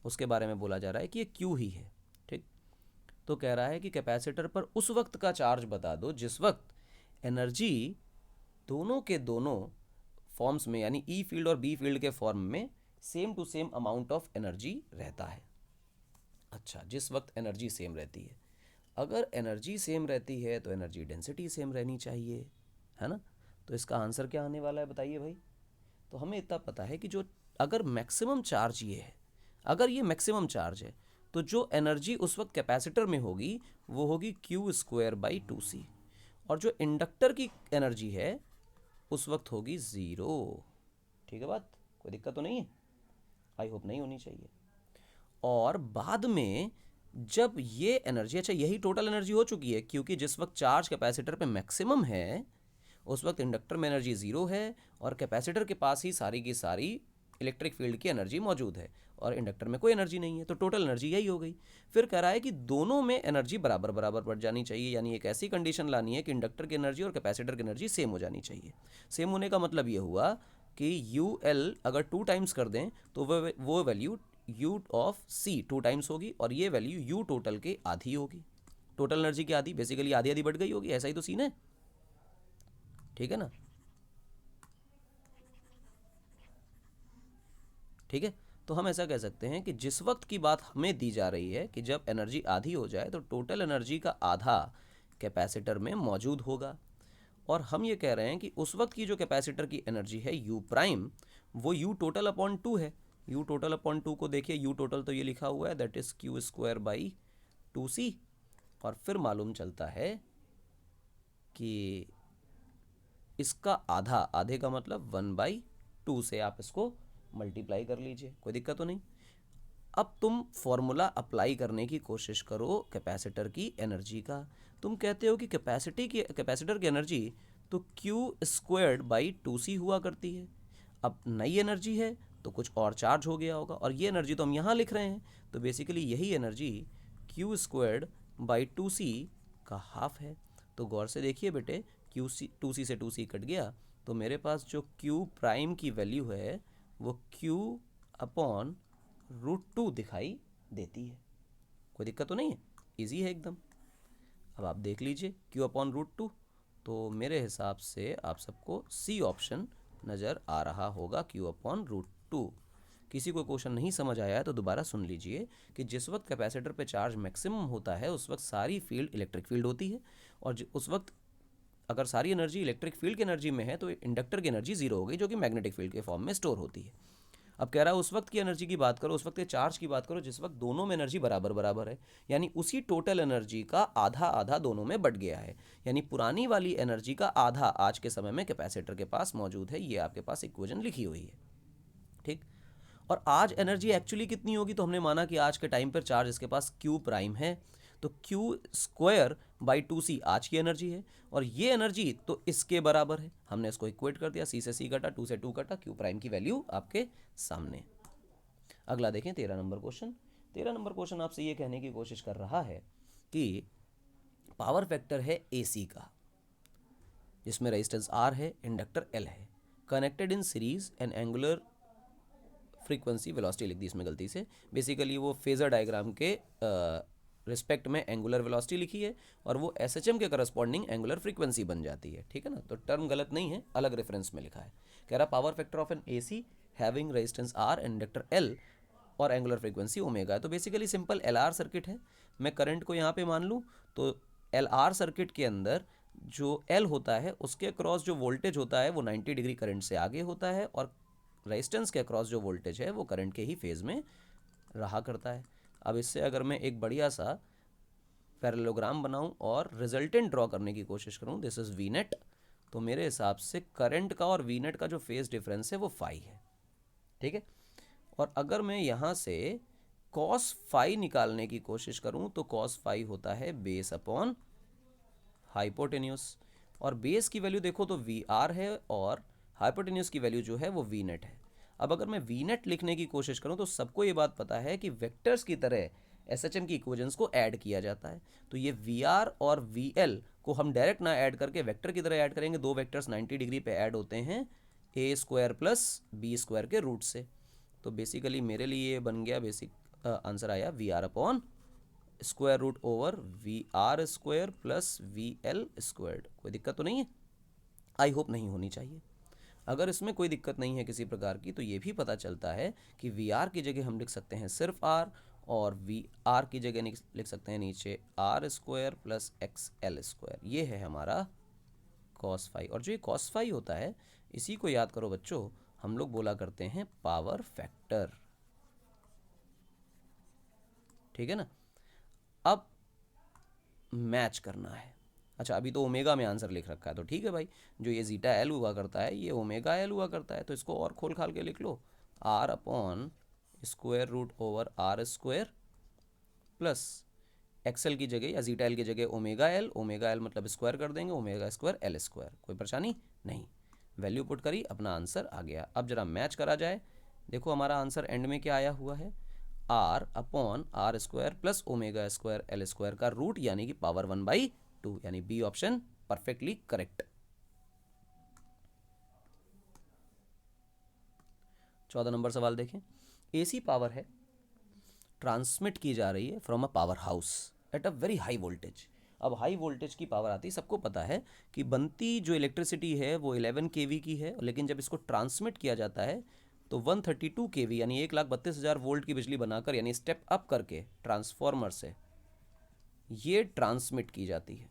उसके बारे में बोला जा रहा है कि ये क्यू ही है। ठीक, तो कह रहा है कि कैपेसिटर पर उस वक्त का चार्ज बता दो जिस वक्त एनर्जी दोनों के दोनों फॉर्म्स में, यानी ई फील्ड और बी फील्ड के फॉर्म में same to same amount of energy रहता है। अच्छा, जिस वक्त एनर्जी सेम रहती है, अगर एनर्जी सेम रहती है तो एनर्जी डेंसिटी सेम रहनी चाहिए, है ना? तो इसका आंसर क्या आने वाला है बताइए भाई। तो हमें इतना पता है कि जो अगर मैक्सिमम चार्ज ये है, अगर ये मैक्सिमम चार्ज है, तो जो एनर्जी उस वक्त कैपेसिटर में होगी वो होगी क्यू स्क्वायर बाई 2c, और जो इंडक्टर की एनर्जी है उस वक्त होगी ज़ीरो। ठीक है बात, कोई दिक्कत तो नहीं है? आई होप नहीं होनी चाहिए। और बाद में जब ये एनर्जी, अच्छा यही टोटल एनर्जी हो चुकी है, क्योंकि जिस वक्त चार्ज कैपेसिटर पे मैक्सिमम है उस वक्त इंडक्टर में एनर्जी ज़ीरो है, और कैपेसिटर के पास ही सारी की सारी इलेक्ट्रिक फील्ड की एनर्जी मौजूद है, और इंडक्टर में कोई एनर्जी नहीं है, तो टोटल एनर्जी यही हो गई। फिर कह रहा है कि दोनों में एनर्जी बराबर बराबर बढ़ जानी चाहिए, यानी एक ऐसी कंडीशन लानी है कि इंडक्टर की एनर्जी और कैपेसिटर की एनर्जी सेम हो जानी चाहिए। सेम होने का मतलब ये हुआ कि यू एल अगर 2 टाइम्स कर दें तो वो value U of C 2 times होगी, और ये वैल्यू यू टोटल के आधी होगी, टोटल एनर्जी की आधी, बेसिकली आधी आधी बढ़ गई होगी, ऐसा ही तो सीन है। ठीक है ना? ठीक है, तो हम ऐसा कह सकते हैं कि जिस वक्त की बात हमें दी जा रही है कि जब एनर्जी आधी हो जाए तो टोटल एनर्जी का आधा कैपेसिटर में मौजूद होगा, और हम ये कह रहे हैं कि उस वक्त की जो कैपेसिटर की एनर्जी है यू प्राइम, वो यू टोटल अपॉन 2 है। यू टोटल अपॉन 2 को देखिए, यू टोटल तो ये लिखा हुआ है, that is Q square by 2c, और फिर मालूम चलता है कि इसका आधा, आधे का मतलब 1/2 से आप इसको मल्टीप्लाई कर लीजिए, कोई दिक्कत तो नहीं। अब तुम फॉर्मूला अप्लाई करने की कोशिश करो कैपेसिटर की एनर्जी का। तुम कहते हो कि कैपेसिटर की एनर्जी तो क्यू स्क्वायर्ड बाई 2c हुआ करती है। अब नई एनर्जी है तो कुछ और चार्ज हो गया होगा, और ये एनर्जी तो हम यहाँ लिख रहे हैं, तो बेसिकली यही energy Q squared by 2c का हाफ है। तो गौर से देखिए बेटे, क्यू सी 2c से 2c कट गया, तो मेरे पास जो क्यू प्राइम की वैल्यू है वो क्यू अपॉन √2 दिखाई देती है। कोई दिक्कत तो नहीं है? इजी है एकदम। अब आप देख लीजिए क्यू अपॉन √2, तो मेरे हिसाब से आप सबको सी ऑप्शन नज़र आ रहा होगा, क्यू अपॉन √2। किसी को क्वेश्चन नहीं समझ आया है तो दोबारा सुन लीजिए कि जिस वक्त कैपेसिटर पे चार्ज मैक्सिमम होता है उस वक्त सारी फील्ड इलेक्ट्रिक फील्ड होती है, और उस वक्त अगर सारी एनर्जी इलेक्ट्रिक फील्ड की एनर्जी में है तो इंडक्टर की एनर्जी ज़ीरो हो गई, जो कि मैग्नेटिक फील्ड के फॉर्म में स्टोर होती है। अब कह रहा है उस वक्त की एनर्जी की बात करो, उस वक्त के चार्ज की बात करो जिस वक्त दोनों में एनर्जी बराबर बराबर है, यानी उसी टोटल एनर्जी का आधा आधा दोनों में बढ़ गया है, यानी पुरानी वाली एनर्जी का आधा आज के समय में कैपेसिटर के पास मौजूद है। ये आपके पास इक्वेशन लिखी हुई है। ठीक, और आज एनर्जी एक्चुअली कितनी होगी, तो हमने माना कि आज के टाइम पर चार्ज इसके पास क्यू प्राइम है, तो क्यू स्क्वायर बाई 2c आज की एनर्जी है, और ये एनर्जी तो इसके बराबर है। हमने इसको इक्वेट कर दिया, c से c कटा, 2 से 2 कटा, क्यू प्राइम की वैल्यू आपके सामने। अगला देखें 13 नंबर क्वेश्चन। 13 नंबर क्वेश्चन आपसे ये कहने की कोशिश कर रहा है कि पावर फैक्टर है AC का, जिसमें रेजिस्टेंस R है, इंडक्टर L है, connected in series and angular frequency velocity लिख दी इसमें गलती से, बेसिकली वो फेजर डायग्राम के रिस्पेक्ट में एंगुलर वेलोसिटी लिखी है और वो SHM के करस्पॉन्डिंग एंगुलर फ्रीक्वेंसी बन जाती है, ठीक है ना। तो टर्म गलत नहीं है, अलग रेफरेंस में लिखा है। कह रहा power factor of an AC having resistance R, inductor L और एंगुलर फ्रीक्वेंसी ओमेगा है। तो बेसिकली सिंपल LR सर्किट है। मैं करंट को यहाँ पे मान लूँ तो LR सर्किट के अंदर जो L होता है उसके अक्रॉस जो वोल्टेज होता है वो 90 डिग्री करंट से आगे होता है और रेजिस्टेंस के अक्रॉस जो वोल्टेज है वो करंट के ही फेज में रहा करता है। अब इससे अगर मैं एक बढ़िया सा पैरेललोग्राम बनाऊं और रिजल्टेंट ड्रॉ करने की कोशिश करूं, दिस इज वी नेट, तो मेरे हिसाब से करंट का और वी नेट का जो फेज डिफरेंस है वो फाई है, ठीक है। और अगर मैं यहाँ से कॉस फाई निकालने की कोशिश करूं तो कॉस फाई होता है बेस अपॉन हाइपोटेन्यूस, और बेस की वैल्यू देखो तो वी आर है और हाइपोटेन्यूस की वैल्यू जो है वो वी नेट है। अब अगर मैं वी नेट लिखने की कोशिश करूं तो सबको ये बात पता है कि वेक्टर्स की तरह SHM की इक्वेशंस को ऐड किया जाता है। तो ये वी आर और वी एल को हम डायरेक्ट ना ऐड करके वेक्टर की तरह ऐड करेंगे। दो वेक्टर्स 90 डिग्री पे ऐड होते हैं A square plus B square के रूट से। तो बेसिकली मेरे लिए ये बन गया, बेसिक आंसर आया V R upon square root over V R square plus V L squared. कोई दिक्कत तो नहीं है? आई होप नहीं होनी चाहिए। अगर इसमें कोई दिक्कत नहीं है किसी प्रकार की तो ये भी पता चलता है कि वी आर की जगह हम लिख सकते हैं सिर्फ आर और वी आर की जगह लिख सकते हैं नीचे R square plus X L square. ये है हमारा कॉस फाई। और जो ये कॉस फाई होता है इसी को याद करो बच्चों, हम लोग बोला करते हैं पावर फैक्टर, ठीक है ना। अब मैच करना है। अच्छा, अभी तो ओमेगा में आंसर लिख रखा है तो ठीक है भाई, जो ये जीटा एल हुआ करता है ये ओमेगा एल हुआ करता है, तो इसको और खोल खाल के लिख लो, R upon square root over R square plus XL की जगह या जीटा एल की जगह ओमेगा एल मतलब स्क्वायर कर देंगे, ओमेगा स्क्वायर एल स्क्वायर। कोई परेशानी नहीं, वैल्यू पुट करी, अपना आंसर आ गया। अब जरा मैच करा जाए, देखो हमारा आंसर एंड में क्या आया हुआ है, R upon R square plus omega square L square का रूट यानी कि पावर 1/2, यानी बी ऑप्शन परफेक्टली करेक्ट। 14 नंबर सवाल देखें। एसी पावर है, ट्रांसमिट की जा रही है from a power house at a very high voltage. अब हाई वोल्टेज की पावर आती है, सबको पता है कि बनती जो इलेक्ट्रिसिटी है वो 11 kV की है, लेकिन जब इसको ट्रांसमिट किया जाता है तो 132 kV यानी 1,32,000 वोल्ट की बिजली बनाकर, यानी स्टेप अप करके ट्रांसफॉर्मर से ये ट्रांसमिट की जाती है।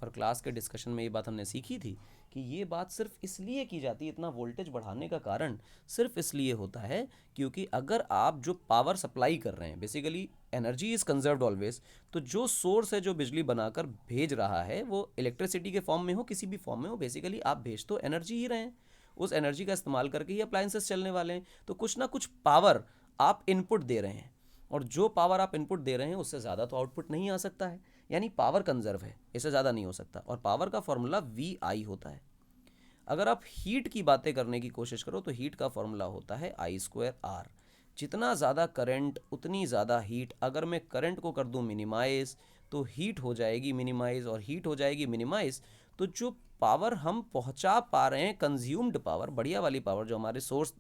और क्लास के डिस्कशन में ये बात हमने सीखी थी कि ये बात सिर्फ इसलिए की जाती है, इतना वोल्टेज बढ़ाने का कारण सिर्फ इसलिए होता है क्योंकि अगर आप जो पावर सप्लाई कर रहे हैं, basically energy is conserved always, तो जो सोर्स है जो बिजली बनाकर भेज रहा है वो इलेक्ट्रिसिटी के फॉर्म में हो, किसी भी फॉर्म में हो, बेसिकली आप भेज तो एनर्जी ही रहे हैं। उस एनर्जी का इस्तेमाल करके ही अप्लायंसेस चलने वाले हैं, तो कुछ ना कुछ पावर आप इनपुट दे रहे हैं, और जो पावर आप इनपुट दे रहे हैं उससे ज़्यादा तो आउटपुट नहीं आ सकता है, यानी पावर कंजर्व है, इससे ज़्यादा नहीं हो सकता। और पावर का फॉर्मूला वी आई होता है। अगर आप हीट की बातें करने की कोशिश करो तो हीट का फॉर्मूला होता है आई स्क्वायर आर। जितना ज़्यादा करंट उतनी ज़्यादा हीट। अगर मैं करंट को कर दूं मिनिमाइज तो हीट हो जाएगी मिनिमाइज, और हीट हो जाएगी मिनिमाइज तो जो पावर हम पहुंचा पा रहे हैं, कंज्यूम्ड पावर, बढ़िया वाली पावर जो हमारे सोर्स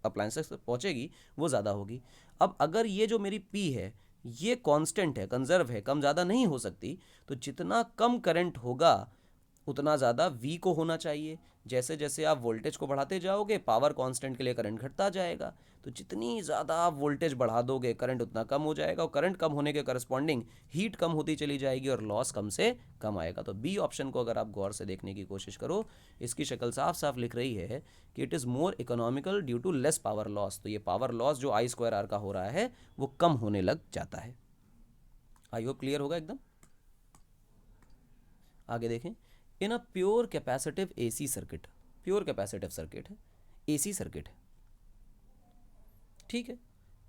अप्लायंसेस तक पहुंचेगी वो ज़्यादा होगी। अब अगर ये जो मेरी पी है ये कांस्टेंट है, कंजर्व है, कम ज़्यादा नहीं हो सकती, तो जितना कम करंट होगा उतना ज़्यादा वी को होना चाहिए। जैसे जैसे आप वोल्टेज को बढ़ाते जाओगे पावर कांस्टेंट के लिए करंट घटता जाएगा, तो जितनी ज़्यादा आप वोल्टेज बढ़ा दोगे करंट उतना कम हो जाएगा, और करंट कम होने के करस्पॉन्डिंग हीट कम होती चली जाएगी और लॉस कम से कम आएगा। तो बी ऑप्शन को अगर आप गौर से देखने की कोशिश करो, इसकी शक्ल साफ साफ लिख रही है कि it is more economical due to less power loss. तो ये पावर लॉस जो आई स्क्वायर आर का हो रहा है वो कम होने लग जाता है। आई होप क्लियर होगा एकदम। आगे देखें, in a pure capacitive AC circuit, pure capacitive circuit है, एसी सर्किट है, ठीक है।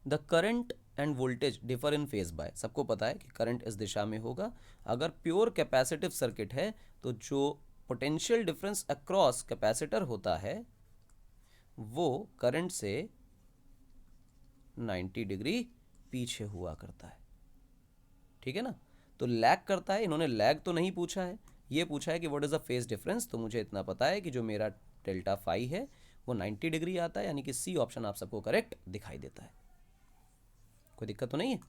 The current and voltage differ in phase by, सबको पता है कि करंट इस दिशा में होगा। अगर प्योर कैपेसिटिव सर्किट है तो जो पोटेंशियल डिफरेंस अक्रॉस कैपेसिटर होता है वो करंट से 90 डिग्री पीछे हुआ करता है, ठीक है ना। तो लैग करता है, इन्होंने लैग तो नहीं पूछा है, ये पूछा है कि what is the phase difference. तो मुझे इतना पता है कि जो मेरा डेल्टा फाई है वो 90 डिग्री आता है, यानी कि सी ऑप्शन आप सबको करेक्ट दिखाई देता है। कोई दिक्कत तो नहीं है,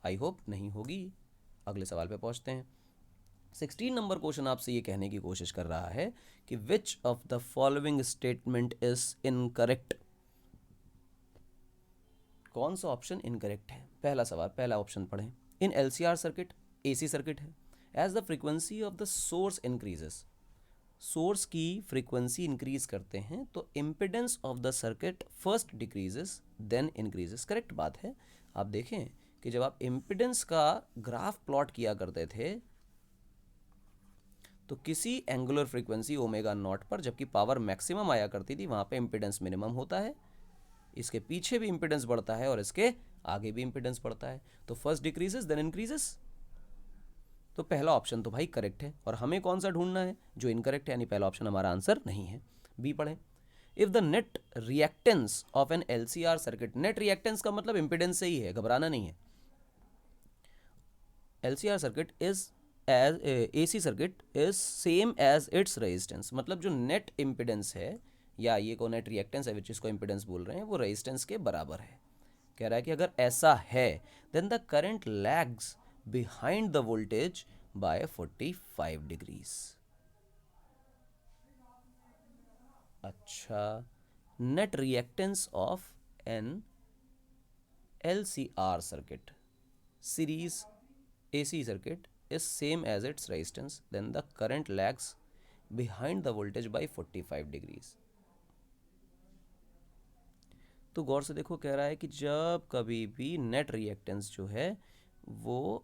आई होप नहीं होगी। अगले सवाल पे पहुंचते हैं। 16 नंबर क्वेश्चन आपसे ये कहने की कोशिश कर रहा है कि which of the following statement is incorrect. कौन सा ऑप्शन इनकरेक्ट है? पहला सवाल, पहला ऑप्शन पढ़ें। In LCR circuit, AC circuit है, as the frequency of the source increases, source की फ्रीक्वेंसी इंक्रीज करते हैं तो impedance of the circuit first decreases then increases. Correct बात है। आप देखें कि जब आप इम्पिडेंस का ग्राफ प्लॉट किया करते थे तो किसी एंगुलर फ्रीक्वेंसी ओमेगा नॉट पर, जबकि पावर मैक्सिमम आया करती थी, वहाँ पे इम्पिडेंस मिनिमम होता है। इसके पीछे भी इम्पिडेंस बढ़ता है और इसके आगे भी इम्पिडेंस बढ़ता है। तो फर्स्ट डिक्रीजेस देन इंक्रीजेस। तो पहला ऑप्शन तो भाई करेक्ट है, और हमें कौन सा ढूंढना है? जो इनकरेक्ट है, यानी पहला ऑप्शन हमारा आंसर नहीं है। बी पढ़ें। If the net reactance of an LCR circuit, net reactance का मतलब इम्पिडेंस से ही है, घबराना नहीं है। LCR circuit is as AC circuit is same as its resistance, मतलब जो नेट इम्पिडेंस है या ये को नेट रिएक्टेंस है, विच इसको इम्पिडेंस बोल रहे हैं, वो रेजिस्टेंस के बराबर है। कह रहा है कि अगर ऐसा है then the current lags behind the voltage by 45 degrees. अच्छा, net reactance of an LCR circuit, series AC circuit, is same as its resistance, then the current lags behind the voltage by 45 degrees. तो गौर से देखो, कह रहा है कि जब कभी भी नेट रिएक्टेंस जो है वो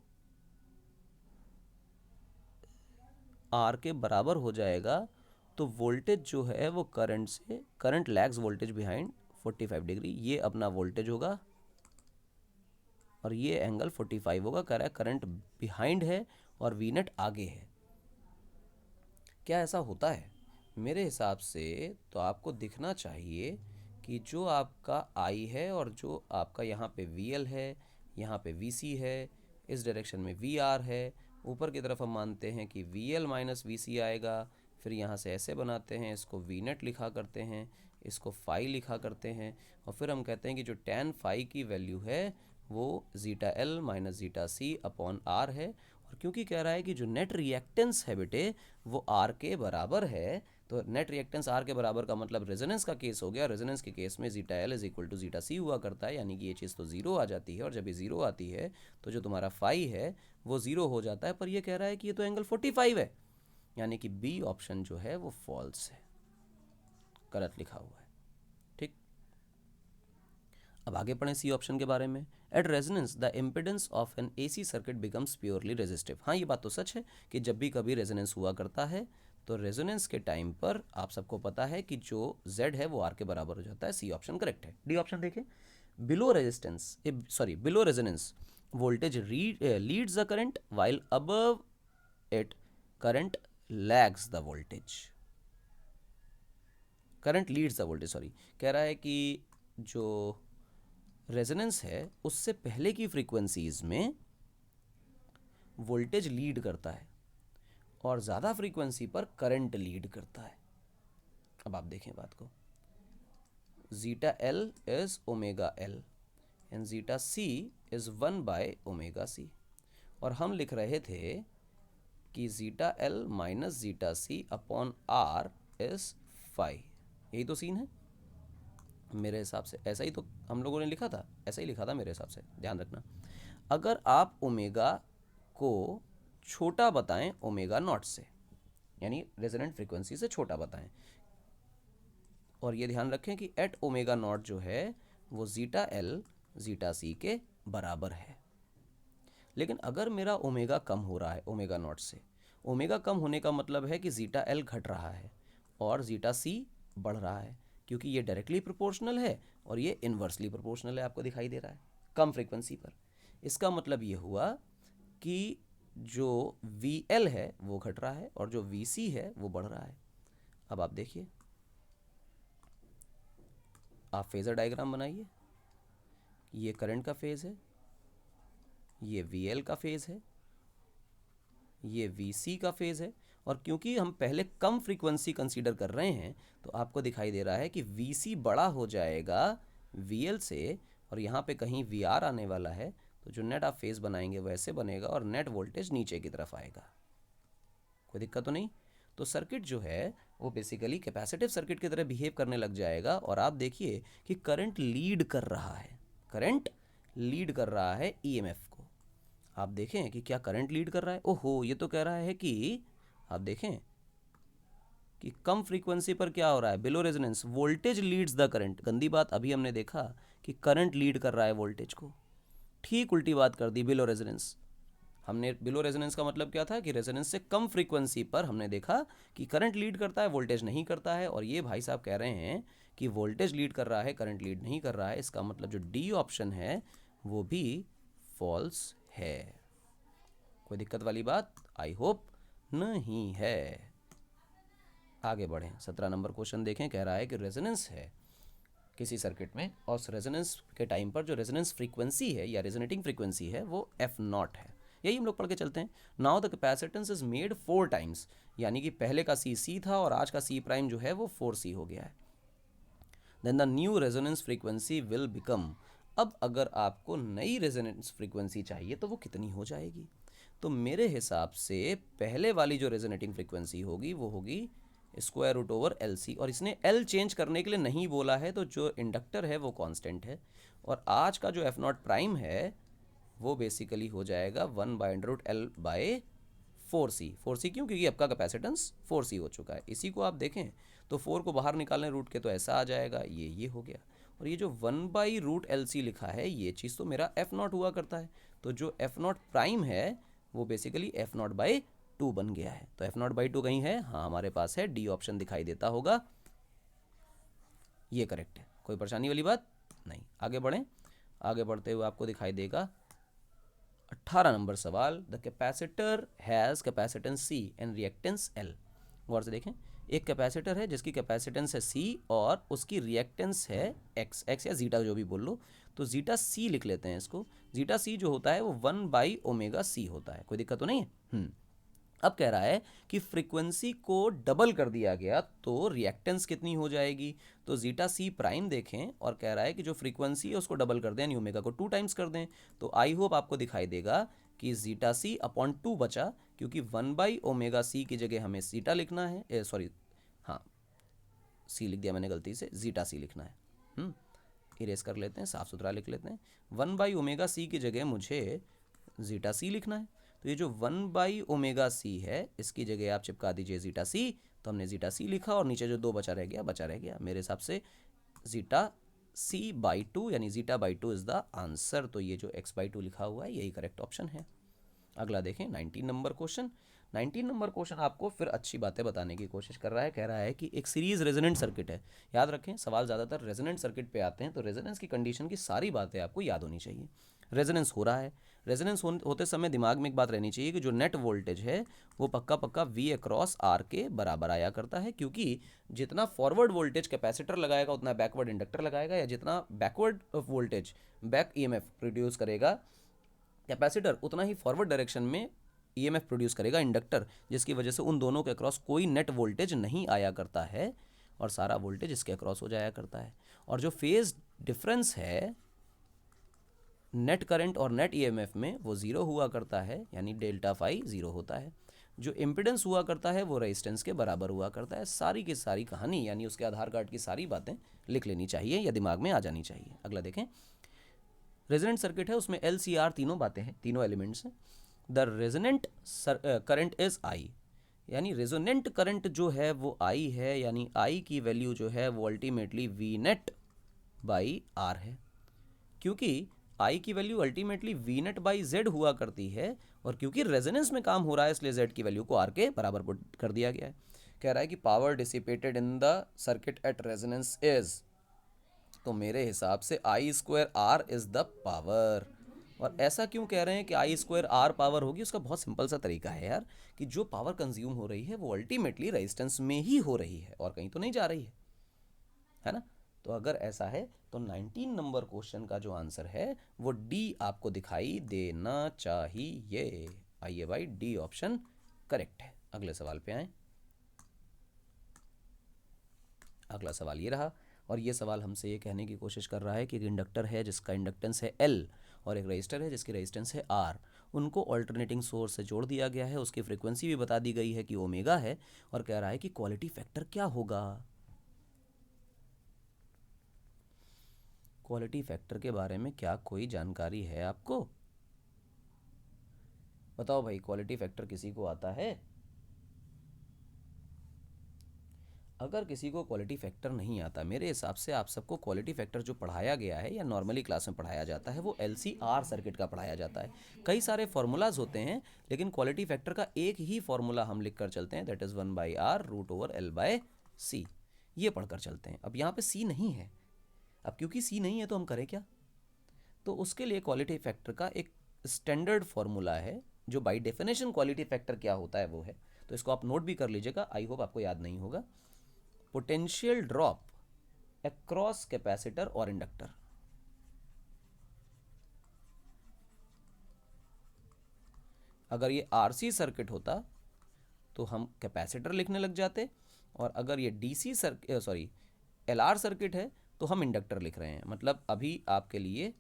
R के बराबर हो जाएगा तो वोल्टेज जो है वो करंट से, current lags voltage behind 45 degree, ये अपना वोल्टेज होगा और ये एंगल 45 होगा। कह रहा है करंट बिहाइंड है और वी नेट आगे है। क्या ऐसा होता है? मेरे हिसाब से तो आपको दिखना चाहिए कि जो आपका आई है और जो आपका यहाँ पे वी एल है, यहाँ पे वी सी है, इस डायरेक्शन में वी आर है, ऊपर की तरफ हम मानते हैं कि वी एल माइनस वी सी आएगा, फिर यहाँ से ऐसे बनाते हैं, इसको वी नेट लिखा करते हैं, इसको फाई लिखा करते हैं, और फिर हम कहते हैं कि जो टेन फाई की वैल्यू है वो zeta L minus zeta C upon R है। और क्योंकि कह रहा है कि जो नेट रिएक्टेंस है बेटे वो आर के बराबर है, तो नेट रिएक्टेंस आर के बराबर का मतलब रेजोनेंस का केस हो गया। रेजोनेंस के केस में zeta L is equal to zeta C हुआ करता है, यानी कि ये चीज़ तो ज़ीरो आ जाती है, और जब ये ज़ीरो आती है तो जो तुम्हारा फाई है वो ज़ीरो हो जाता है। पर ये कह रहा है कि ये तो एंगल 45 है, यानी कि बी ऑप्शन जो है वो फॉल्स है, गलत लिखा हुआ है। ठीक, अब आगे पढ़ें सी ऑप्शन के बारे में। At resonance the impedance of N AC circuit becomes purely resistive. हाँ, ये बात तो सच है कि जब भी कभी रेजोनेंस हुआ करता है तो रेजोनेंस के टाइम पर आप सबको पता है कि जो Z है वो R के बराबर हो जाता है। सी ऑप्शन करेक्ट है। डी ऑप्शन देखें। Below resistance, sorry below resonance voltage leads the current while above it current lags the voltage. Current leads the voltage, sorry, कह रहा है कि जो रेजोनेंस है उससे पहले की फ्रीक्वेंसीज में वोल्टेज लीड करता है और ज़्यादा फ्रीक्वेंसी पर करंट लीड करता है। अब आप देखें बात को, zeta L is omega L and zeta C is 1 by omega C, और हम लिख रहे थे कि zeta L minus zeta C upon R is phi. यही तो सीन है मेरे हिसाब से, ऐसा ही तो हम लोगों ने लिखा था, ऐसा ही लिखा था मेरे हिसाब से, ध्यान रखना। अगर आप ओमेगा को छोटा बताएं ओमेगा नॉट से, यानी रेजोनेंट फ्रीक्वेंसी से छोटा बताएं, और ये ध्यान रखें कि एट ओमेगा नॉट जो है वो ज़ीटा एल ज़ीटा सी के बराबर है। लेकिन अगर मेरा ओमेगा कम हो रहा है ओमेगा नॉट से, ओमेगा कम होने का मतलब है कि ज़ीटा एल घट रहा है और ज़ीटा सी बढ़ रहा है, क्योंकि ये डायरेक्टली प्रोपोर्शनल है और ये इन्वर्सली प्रोपोर्शनल है, आपको दिखाई दे रहा है कम फ्रीक्वेंसी पर। इसका मतलब ये हुआ कि जो वी एल है वो घट रहा है और जो वी सी है वो बढ़ रहा है। अब आप देखिए, आप फेज़र डायग्राम बनाइए, ये करंट का फेज़ है ये VL का फेज है, ये VC का फेज है, और क्योंकि हम पहले कम फ्रीक्वेंसी कंसीडर कर रहे हैं तो आपको दिखाई दे रहा है कि VC बड़ा हो जाएगा VL से, और यहाँ पे कहीं VR आने वाला है, तो जो नेट आप फेज बनाएंगे वैसे बनेगा और नेट वोल्टेज नीचे की तरफ आएगा। कोई दिक्कत तो नहीं। तो सर्किट जो है वो बेसिकली कैपेसिटिव सर्किट की तरह बिहेव करने लग जाएगा, और आप देखिए कि करंट लीड कर रहा है, करंट लीड कर रहा है EMF को। आप देखें कि क्या करंट लीड कर रहा है। ओहो, ये तो कह रहा है कि आप देखें कि कम फ्रीक्वेंसी पर क्या हो रहा है, below resonance voltage leads the current. गंदी बात अभी हमने देखा कि करंट लीड कर रहा है वोल्टेज को, ठीक उल्टी बात कर दी, बिलो रेजोनेंस। हमने बिलो रेजोनेंस का मतलब क्या था कि रेजोनेंस से कम फ्रीक्वेंसी पर हमने देखा कि करंट लीड करता है, वोल्टेज नहीं करता है, और ये भाई साहब कह रहे हैं कि वोल्टेज लीड कर रहा है, करंट लीड नहीं कर रहा है। इसका मतलब जो डी ऑप्शन है वो भी फॉल्स है। कोई दिक्कत वाली बात आई होप नहीं है। आगे बढ़ें, 17 नंबर क्वेश्चन देखें। कह रहा है कि रेजोनेंस है किसी सर्किट में, और उस रेजोनेंस के टाइम पर जो रेजोनेंस फ्रीक्वेंसी है या रेजोनेटिंग फ्रीक्वेंसी है वो F0 है। यही हम लोग पढ़ के चलते हैं। Now the capacitance is made 4 times, यानी कि पहले का C था और आज का C प्राइम जो है वो 4C हो गया है। Then the new resonance frequency will become, अब अगर आपको नई रेजोनेंस फ्रीक्वेंसी चाहिए तो वो कितनी हो जाएगी। तो मेरे हिसाब से पहले वाली जो रेजोनेटिंग फ्रीक्वेंसी होगी वो होगी स्क्वायर रूट ओवर LC, और इसने L चेंज करने के लिए नहीं बोला है, तो जो इंडक्टर है वो कांस्टेंट है, और आज का जो F0 प्राइम है वो बेसिकली हो जाएगा 1/√L/4C। 4C क्यों, क्योंकि आपका कैपेसिटेंस 4C हो चुका है। इसी को आप देखें तो 4 को बाहर निकालें रूट के तो ऐसा आ जाएगा, ये हो गया। और ये जो 1/√LC लिखा है ये चीज़ तो मेरा F0 हुआ करता है, तो जो F0 प्राइम है वो बेसिकली F0/2 बन गया है। तो F0/2 कहीं है, हाँ हमारे पास है, डी ऑप्शन दिखाई देता होगा, ये करेक्ट है। कोई परेशानी वाली बात नहीं। आगे बढ़ें, आगे बढ़ते हुए आपको दिखाई देगा 18 नंबर सवाल। The capacitor has capacitance C and reactance L। गौर से देखें, एक कैपेसिटर है जिसकी कैपेसिटेंस है C और उसकी रिएक्टेंस है X या जीटा जो भी बोल लो, तो जीटा C लिख लेते हैं इसको। जीटा C जो होता है वो 1/ωc होता है। कोई दिक्कत तो नहीं है। अब कह रहा है कि फ्रीक्वेंसी को डबल कर दिया गया तो रिएक्टेंस कितनी हो जाएगी। तो जीटा C प्राइम देखें, और कह रहा है कि जो फ्रीक्वेंसी है उसको डबल कर दें, यानी ओमेगा को 2 टाइम्स कर दें। तो आई होप आपको दिखाई देगा कि जीटा C/2 बचा, क्योंकि 1/ωc की जगह हमें जीटा लिखना है, सॉरी हाँ C लिख दिया मैंने गलती से, जीटा C लिखना है। इरेज कर लेते हैं, साफ सुथरा लिख लेते हैं। 1/ωc की जगह मुझे जीटा C लिखना है, तो ये जो 1/ωc है इसकी जगह आप चिपका दीजिए जीटा C। तो हमने जीटा C लिखा और नीचे जो 2 बचा रह गया मेरे हिसाब से जीटा C/2, यानी जीटा/2 इज़ द आंसर। तो ये जो X/2 लिखा हुआ है यही करेक्ट ऑप्शन है। अगला देखें 19 नंबर क्वेश्चन। 19 नंबर क्वेश्चन आपको फिर अच्छी बातें बताने की कोशिश कर रहा है। कह रहा है कि एक सीरीज रेजोनेंट सर्किट है। याद रखें सवाल ज़्यादातर रेजोनेंट सर्किट पे आते हैं, तो रेजोनेंस की कंडीशन की सारी बातें आपको याद होनी चाहिए। रेजोनेंस हो रहा है, रेजोनेंस होते समय दिमाग में एक बात रहनी चाहिए कि जो नेट वोल्टेज है वो पक्का पक्का V/R के बराबर आया करता है, क्योंकि जितना फॉरवर्ड वोल्टेज कैपेसिटर लगाएगा उतना बैकवर्ड इंडक्टर लगाएगा, या जितना backward voltage back EMF produce करेगा कैपेसिटर उतना ही फॉरवर्ड डायरेक्शन में EMF प्रोड्यूस करेगा इंडक्टर, जिसकी वजह से उन दोनों के अक्रॉस कोई नेट वोल्टेज नहीं आया करता है और सारा वोल्टेज इसके अक्रॉस हो जाया करता है। और जो फेज डिफरेंस है नेट करंट और नेट EMF में वो ज़ीरो हुआ करता है, यानी डेल्टा फाई ज़ीरो होता है। जो इम्पिडेंस हुआ करता है वो रेजिस्टेंस के बराबर हुआ करता है। सारी की सारी कहानी यानी उसके आधार कार्ड की सारी बातें लिख लेनी चाहिए या दिमाग में आ जानी चाहिए। अगला देखें, रेजोनेंट सर्किट है, उसमें LCR तीनों बातें हैं, तीनों एलिमेंट्स हैं। The resonant current is I, यानी रेजोनेंट करंट जो है वो I है, यानी I की वैल्यू जो है वो अल्टीमेटली V_net/R है, क्योंकि I की वैल्यू अल्टीमेटली V_net/Z हुआ करती है, और क्योंकि रेजोनेंस में काम हो रहा है इसलिए Z की वैल्यू को R के बराबर पुट कर दिया गया है। कह रहा है कि power dissipated in the circuit at resonance is, तो मेरे हिसाब से I²R इज़ द पावर। और ऐसा क्यों कह रहे हैं कि I²R पावर होगी, उसका बहुत सिंपल सा तरीका है यार, कि जो पावर कंज्यूम हो रही है वो अल्टीमेटली रेजिस्टेंस में ही हो रही है और कहीं तो नहीं जा रही है ना। तो अगर ऐसा है तो 19 नंबर क्वेश्चन का जो आंसर है वो डी आपको दिखाई देना चाहिए। आइए भाई, डी ऑप्शन करेक्ट है। अगले सवाल पे आए। अगला सवाल ये रहा, और ये सवाल हमसे ये कहने की कोशिश कर रहा है कि एक इंडक्टर है जिसका इंडक्टेंस है एल और एक रजिस्टर है जिसकी रेजिस्टेंस है आर। उनको ऑल्टरनेटिंग सोर्स से जोड़ दिया गया है, उसकी फ्रीक्वेंसी भी बता दी गई है कि ओमेगा है, और कह रहा है कि क्वालिटी फैक्टर क्या होगा। क्वालिटी फैक्टर के बारे में क्या कोई जानकारी है आपको? बताओ भाई, क्वालिटी फैक्टर किसी को आता है? अगर किसी को क्वालिटी फैक्टर नहीं आता, मेरे हिसाब से आप सबको क्वालिटी फैक्टर जो पढ़ाया गया है या नॉर्मली क्लास में पढ़ाया जाता है वो LCR सर्किट का पढ़ाया जाता है। कई सारे फॉर्मूलाज होते हैं, लेकिन क्वालिटी फैक्टर का एक ही फॉर्मूला हम लिख कर चलते हैं, दैट इज़ 1/R√/L/C। ये पढ़कर चलते हैं। अब यहाँ पे C नहीं है, अब क्योंकि C नहीं है तो हम करें क्या? तो उसके लिए क्वालिटी फैक्टर का एक स्टैंडर्ड फॉर्मूला है, जो बाय डेफिनेशन क्वालिटी फैक्टर क्या होता है वो है। तो इसको आप नोट भी कर लीजिएगा, आई होप आपको याद नहीं होगा। पोटेंशियल ड्रॉप अक्रॉस कैपेसिटर और इंडक्टर। अगर ये RC सर्किट होता तो हम कैपेसिटर लिखने लग जाते, और अगर ये DC सर्किट LR सर्किट है तो हम इंडक्टर लिख रहे हैं। मतलब अभी आपके लिए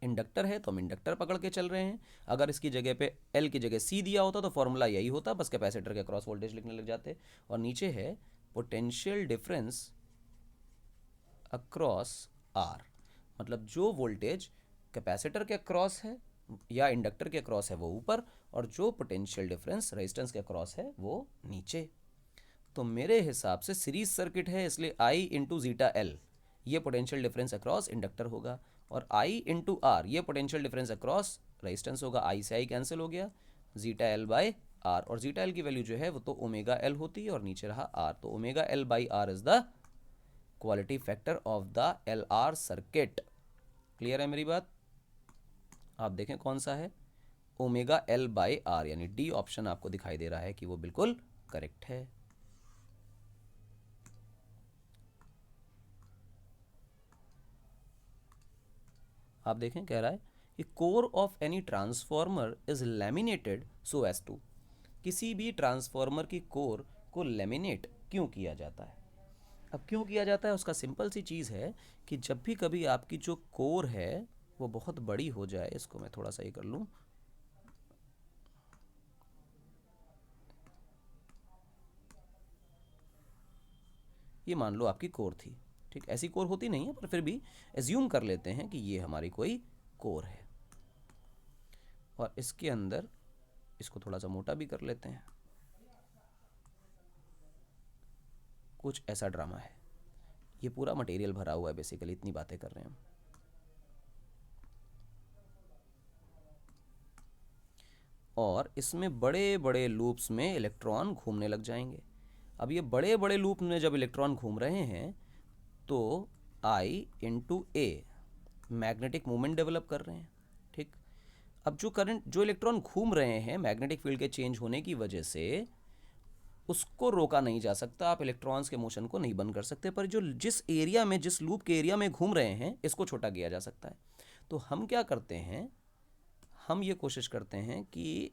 इंडक्टर है तो हम इंडक्टर पकड़ के चल रहे हैं। अगर इसकी जगह पे L की जगह C दिया होता तो फॉर्मूला यही होता, बस कैपेसिटर के क्रॉस वोल्टेज लिखने लग जाते। और नीचे है पोटेंशियल डिफरेंस अक्रॉस R, मतलब जो वोल्टेज कैपेसिटर के क्रॉस है या इंडक्टर के क्रॉस है वो ऊपर, और जो पोटेंशियल डिफरेंस रेजिस्टेंस के क्रॉस है वो नीचे। तो मेरे हिसाब से सीरीज सर्किट है, इसलिए I इंटू जीटा एल ये पोटेंशियल डिफरेंस अक्रॉस इंडक्टर होगा, और I इंटू आर ये पोटेंशियल डिफरेंस अक्रॉस रेजिस्टेंस होगा। I से I कैंसिल हो गया, जीटा एल बाई आर, और जीटा एल की वैल्यू जो है वो तो ओमेगा एल होती है, और नीचे रहा आर, तो omega L by R is the quality factor of the LR circuit. Clear है मेरी बात? आप देखें कौन सा है, ओमेगा एल बाई आर, यानी डी ऑप्शन आपको दिखाई दे रहा है कि वो बिल्कुल करेक्ट है। आप देखें, कह रहा है कि core of any transformer is laminated so as to. किसी भी ट्रांसफॉर्मर की कोर को लेमिनेट क्यों किया जाता है? अब क्यों किया जाता है, उसका सिंपल सी चीज़ है कि जब भी कभी आपकी जो कोर है वो बहुत बड़ी हो जाए, इसको मैं थोड़ा सा ये कर लूँ, ये मान लो आपकी कोर थी, ठीक, ऐसी कोर होती नहीं है पर फिर भी एज्यूम कर लेते हैं कि ये हमारी कोई कोर है, और इसके अंदर इसको थोड़ा सा मोटा भी कर लेते हैं, कुछ ऐसा ड्रामा है। ये पूरा मटेरियल भरा हुआ है, बेसिकली इतनी बातें कर रहे हैं हम। और इसमें बड़े बड़े लूप्स में इलेक्ट्रॉन घूमने लग जाएंगे। अब ये बड़े बड़े लूप में जब इलेक्ट्रॉन घूम रहे हैं तो I into a magnetic moment develop कर रहे हैं, ठीक। अब जो करंट, जो इलेक्ट्रॉन घूम रहे हैं मैग्नेटिक फील्ड के चेंज होने की वजह से उसको रोका नहीं जा सकता, आप इलेक्ट्रॉन्स के मोशन को नहीं बंद कर सकते, पर जो जिस एरिया में, जिस लूप के एरिया में घूम रहे हैं इसको छोटा किया जा सकता है। तो हम क्या करते हैं, हम ये कोशिश करते हैं कि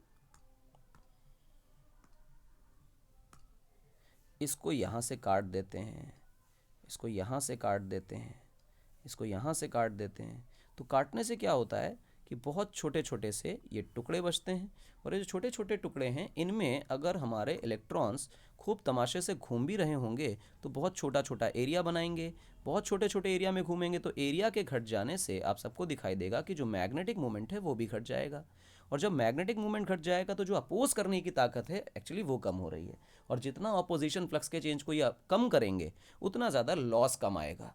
इसको यहाँ से काट देते हैं, इसको यहाँ से काट देते हैं, इसको यहाँ से काट देते हैं। तो काटने से क्या होता है कि बहुत छोटे छोटे से ये टुकड़े बचते हैं, और ये जो छोटे छोटे टुकड़े हैं इनमें अगर हमारे इलेक्ट्रॉन्स खूब तमाशे से घूम भी रहे होंगे तो बहुत छोटा छोटा एरिया बनाएंगे। बहुत छोटे छोटे एरिया में घूमेंगे तो एरिया के घट जाने से आप सबको दिखाई देगा कि जो मैग्नेटिक मोमेंट है वो भी घट जाएगा, और जब मैग्नेटिक मोमेंट घट जाएगा तो जो अपोज करने की ताकत है एक्चुअली वो कम हो रही है, और जितना अपोजिशन फ्लक्स के चेंज को ये कम करेंगे उतना ज़्यादा लॉस कम आएगा,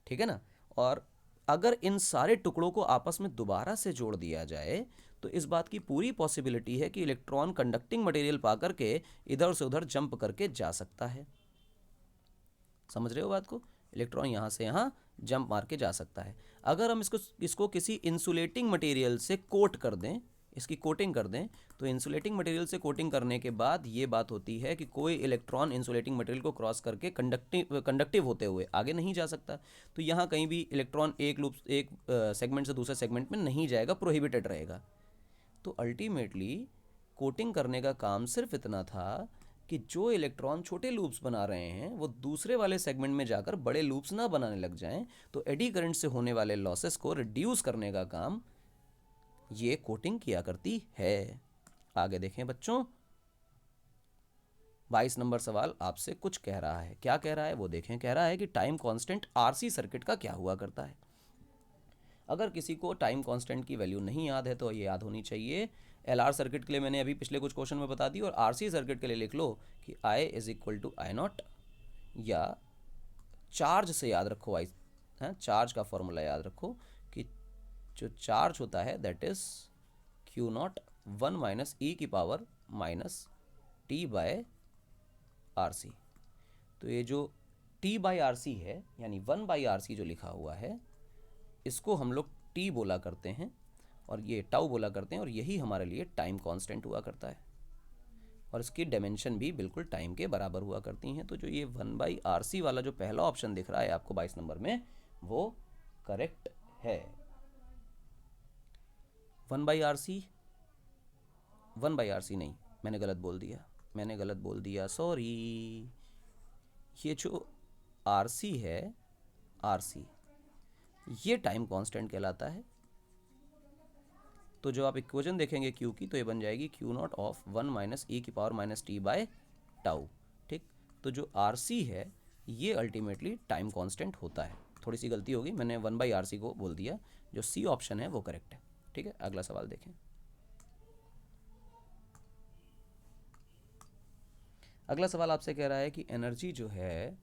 ठीक है ना। और अगर इन सारे टुकड़ों को आपस में दोबारा से जोड़ दिया जाए तो इस बात की पूरी पॉसिबिलिटी है कि इलेक्ट्रॉन कंडक्टिंग मटेरियल पा करके इधर से उधर जंप करके जा सकता है। समझ रहे हो बात को? इलेक्ट्रॉन यहाँ से यहाँ जंप मार के जा सकता है। अगर हम इसको किसी इंसुलेटिंग मटेरियल से कोट कर दें, इसकी कोटिंग कर दें, तो इंसुलेटिंग मटेरियल से कोटिंग करने के बाद ये बात होती है कि कोई इलेक्ट्रॉन इंसुलेटिंग मटेरियल को क्रॉस करके कंडक्टिव होते हुए आगे नहीं जा सकता। तो यहाँ कहीं भी इलेक्ट्रॉन एक सेगमेंट से दूसरे सेगमेंट में नहीं जाएगा, प्रोहिबिटेड रहेगा। तो अल्टीमेटली कोटिंग करने का काम सिर्फ इतना था कि जो इलेक्ट्रॉन छोटे लूप्स बना रहे हैं वो दूसरे वाले सेगमेंट में जाकर बड़े लूप्स ना बनाने लग जाएं। तो एडी करंट से होने वाले लॉसेस को रिड्यूस करने का काम ये कोटिंग किया करती है। आगे देखें बच्चों, 22 नंबर सवाल आपसे कुछ कह रहा है। क्या कह रहा है वो देखें। कह रहा है कि टाइम कांस्टेंट आरसी सर्किट का क्या हुआ करता है। अगर किसी को टाइम कांस्टेंट की वैल्यू नहीं याद है तो ये याद होनी चाहिए। एलआर सर्किट के लिए मैंने अभी पिछले कुछ क्वेश्चन में बता दी, और आरसी सर्किट के लिए लिख लो कि I is equal to I not, या चार्ज से याद रखो, आई चार्ज का फॉर्मूला याद रखो कि जो चार्ज होता है that is Q naught 1 minus ई की power minus T by R C. तो ये जो टी बाई आर सी है, यानी 1 बाई आर सी जो लिखा हुआ है, इसको हम लोग टी बोला करते हैं और ये टाउ बोला करते हैं, और यही हमारे लिए टाइम कांस्टेंट हुआ करता है, और इसकी डायमेंशन भी बिल्कुल टाइम के बराबर हुआ करती हैं। तो जो ये 1 बाई आर सी वाला जो पहला ऑप्शन दिख रहा है आपको 22 नंबर में, वो करेक्ट है। 1 by R C, 1 by R C नहीं, मैंने गलत बोल दिया, सॉरी। ये जो आर सी है, आर सी ये टाइम कांस्टेंट कहलाता है। तो जो आप इक्वेशन देखेंगे क्यू की, तो ये बन जाएगी क्यू नॉट ऑफ 1 माइनस ई की power minus T by tau. ठीक, तो जो आर सी है ये अल्टीमेटली टाइम कांस्टेंट होता है। थोड़ी सी गलती होगी, मैंने 1 बाई आर सी को बोल दिया। जो सी ऑप्शन है वो करेक्ट है। ठीक है, अगला सवाल देखें। अगला सवाल आपसे कह रहा है कि एनर्जी जो है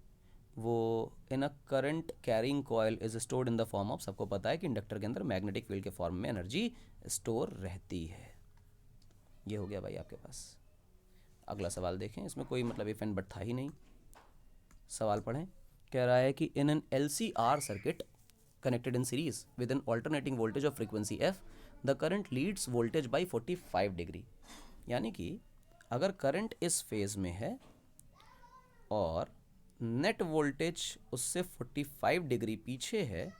वो in a current carrying coil is stored in the form of, सबको पता है कि इंडक्टर के अंदर मैग्नेटिक फील्ड के फॉर्म में एनर्जी स्टोर रहती है। ये हो गया भाई आपके पास। अगला सवाल देखें, इसमें कोई मतलब इफ एंड बट था ही नहीं। सवाल पढ़ें। कह रहा है कि in an LCR circuit connected in series with an alternating voltage of frequency f, the current leads voltage by 45 degree. यानी कि अगर करंट इस फेज में है और नेट वोल्टेज उससे 45 डिग्री पीछे है,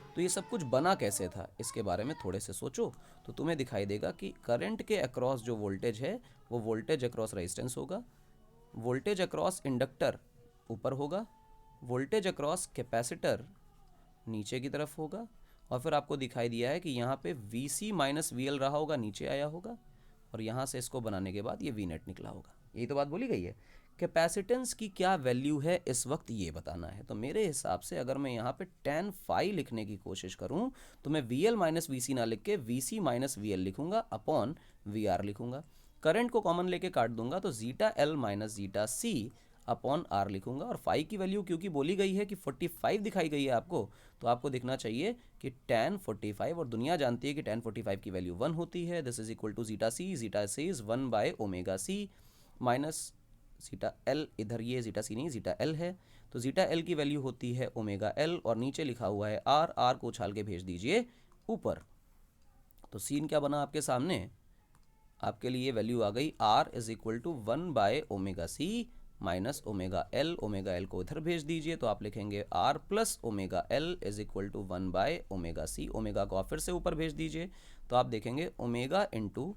तो ये सब कुछ बना कैसे था, इसके बारे में थोड़े से सोचो तो तुम्हें दिखाई देगा कि करंट के अक्रॉस जो वोल्टेज है वो वोल्टेज अक्रॉस रेजिस्टेंस होगा, वोल्टेज अक्रॉस इंडक्टर ऊपर होगा, वोल्टेज अक्रॉस कैपेसिटर नीचे की तरफ होगा, और फिर आपको दिखाई दिया है कि यहाँ पे VC माइनस VL रहा होगा, नीचे आया होगा, और यहाँ से इसको बनाने के बाद ये V नेट निकला होगा। यही तो बात बोली गई है। कैपेसिटेंस की क्या वैल्यू है इस वक्त ये बताना है। तो मेरे हिसाब से अगर मैं यहाँ पे tan phi लिखने की कोशिश करूँ तो मैं VL माइनस VC ना लिख के VC माइनस VL लिखूंगा अपॉन VR लिखूंगा। करंट को कॉमन लेके काट दूंगा तो zeta L minus zeta C upon R लिखूंगा, और फाई की वैल्यू क्योंकि बोली गई है कि 45 दिखाई गई है आपको, तो आपको दिखना चाहिए कि tan 45, और दुनिया जानती है कि tan 45 की वैल्यू 1 होती है। This is equal to zeta C is 1 by omega C minus zeta L, इधर ये जीटा C नहीं जीटा L है, तो जीटा L की वैल्यू होती है ओमेगा L, और नीचे लिखा हुआ है R को उछाल के भेज दीजिए ऊपर। तो सीन क्या बना आपके सामने, आपके लिए वैल्यू आ गई R is equal to 1 by omega C minus omega L। Omega L को इधर भेज दीजिए तो आप लिखेंगे R plus omega L is equal to 1 by omega C। Omega को आप फिर से ऊपर भेज दीजिए तो आप देखेंगे omega into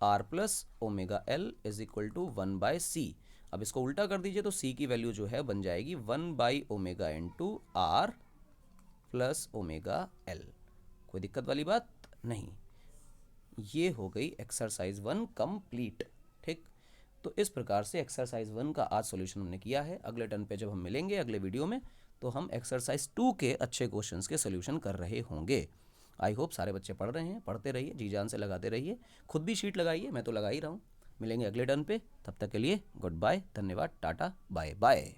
R plus omega L is equal to 1 by C। अब इसको उल्टा कर दीजिए तो C की वैल्यू जो है बन जाएगी 1 by omega into R plus omega L। कोई दिक्कत वाली बात नहीं। ये हो गई एक्सरसाइज 1 कंप्लीट। ठीक, तो इस प्रकार से एक्सरसाइज 1 का आज सॉल्यूशन हमने किया है। अगले टर्न पे जब हम मिलेंगे अगले वीडियो में तो हम एक्सरसाइज 2 के अच्छे क्वेश्चंस के सॉल्यूशन कर रहे होंगे। आई होप सारे बच्चे पढ़ रहे हैं, पढ़ते रहिए, जी जान से लगाते रहिए, खुद भी शीट लगाइए, मैं तो लगा ही रहा हूँ। मिलेंगे अगले टर्न पे, तब तक के लिए गुड बाय, धन्यवाद, टाटा, बाय बाय।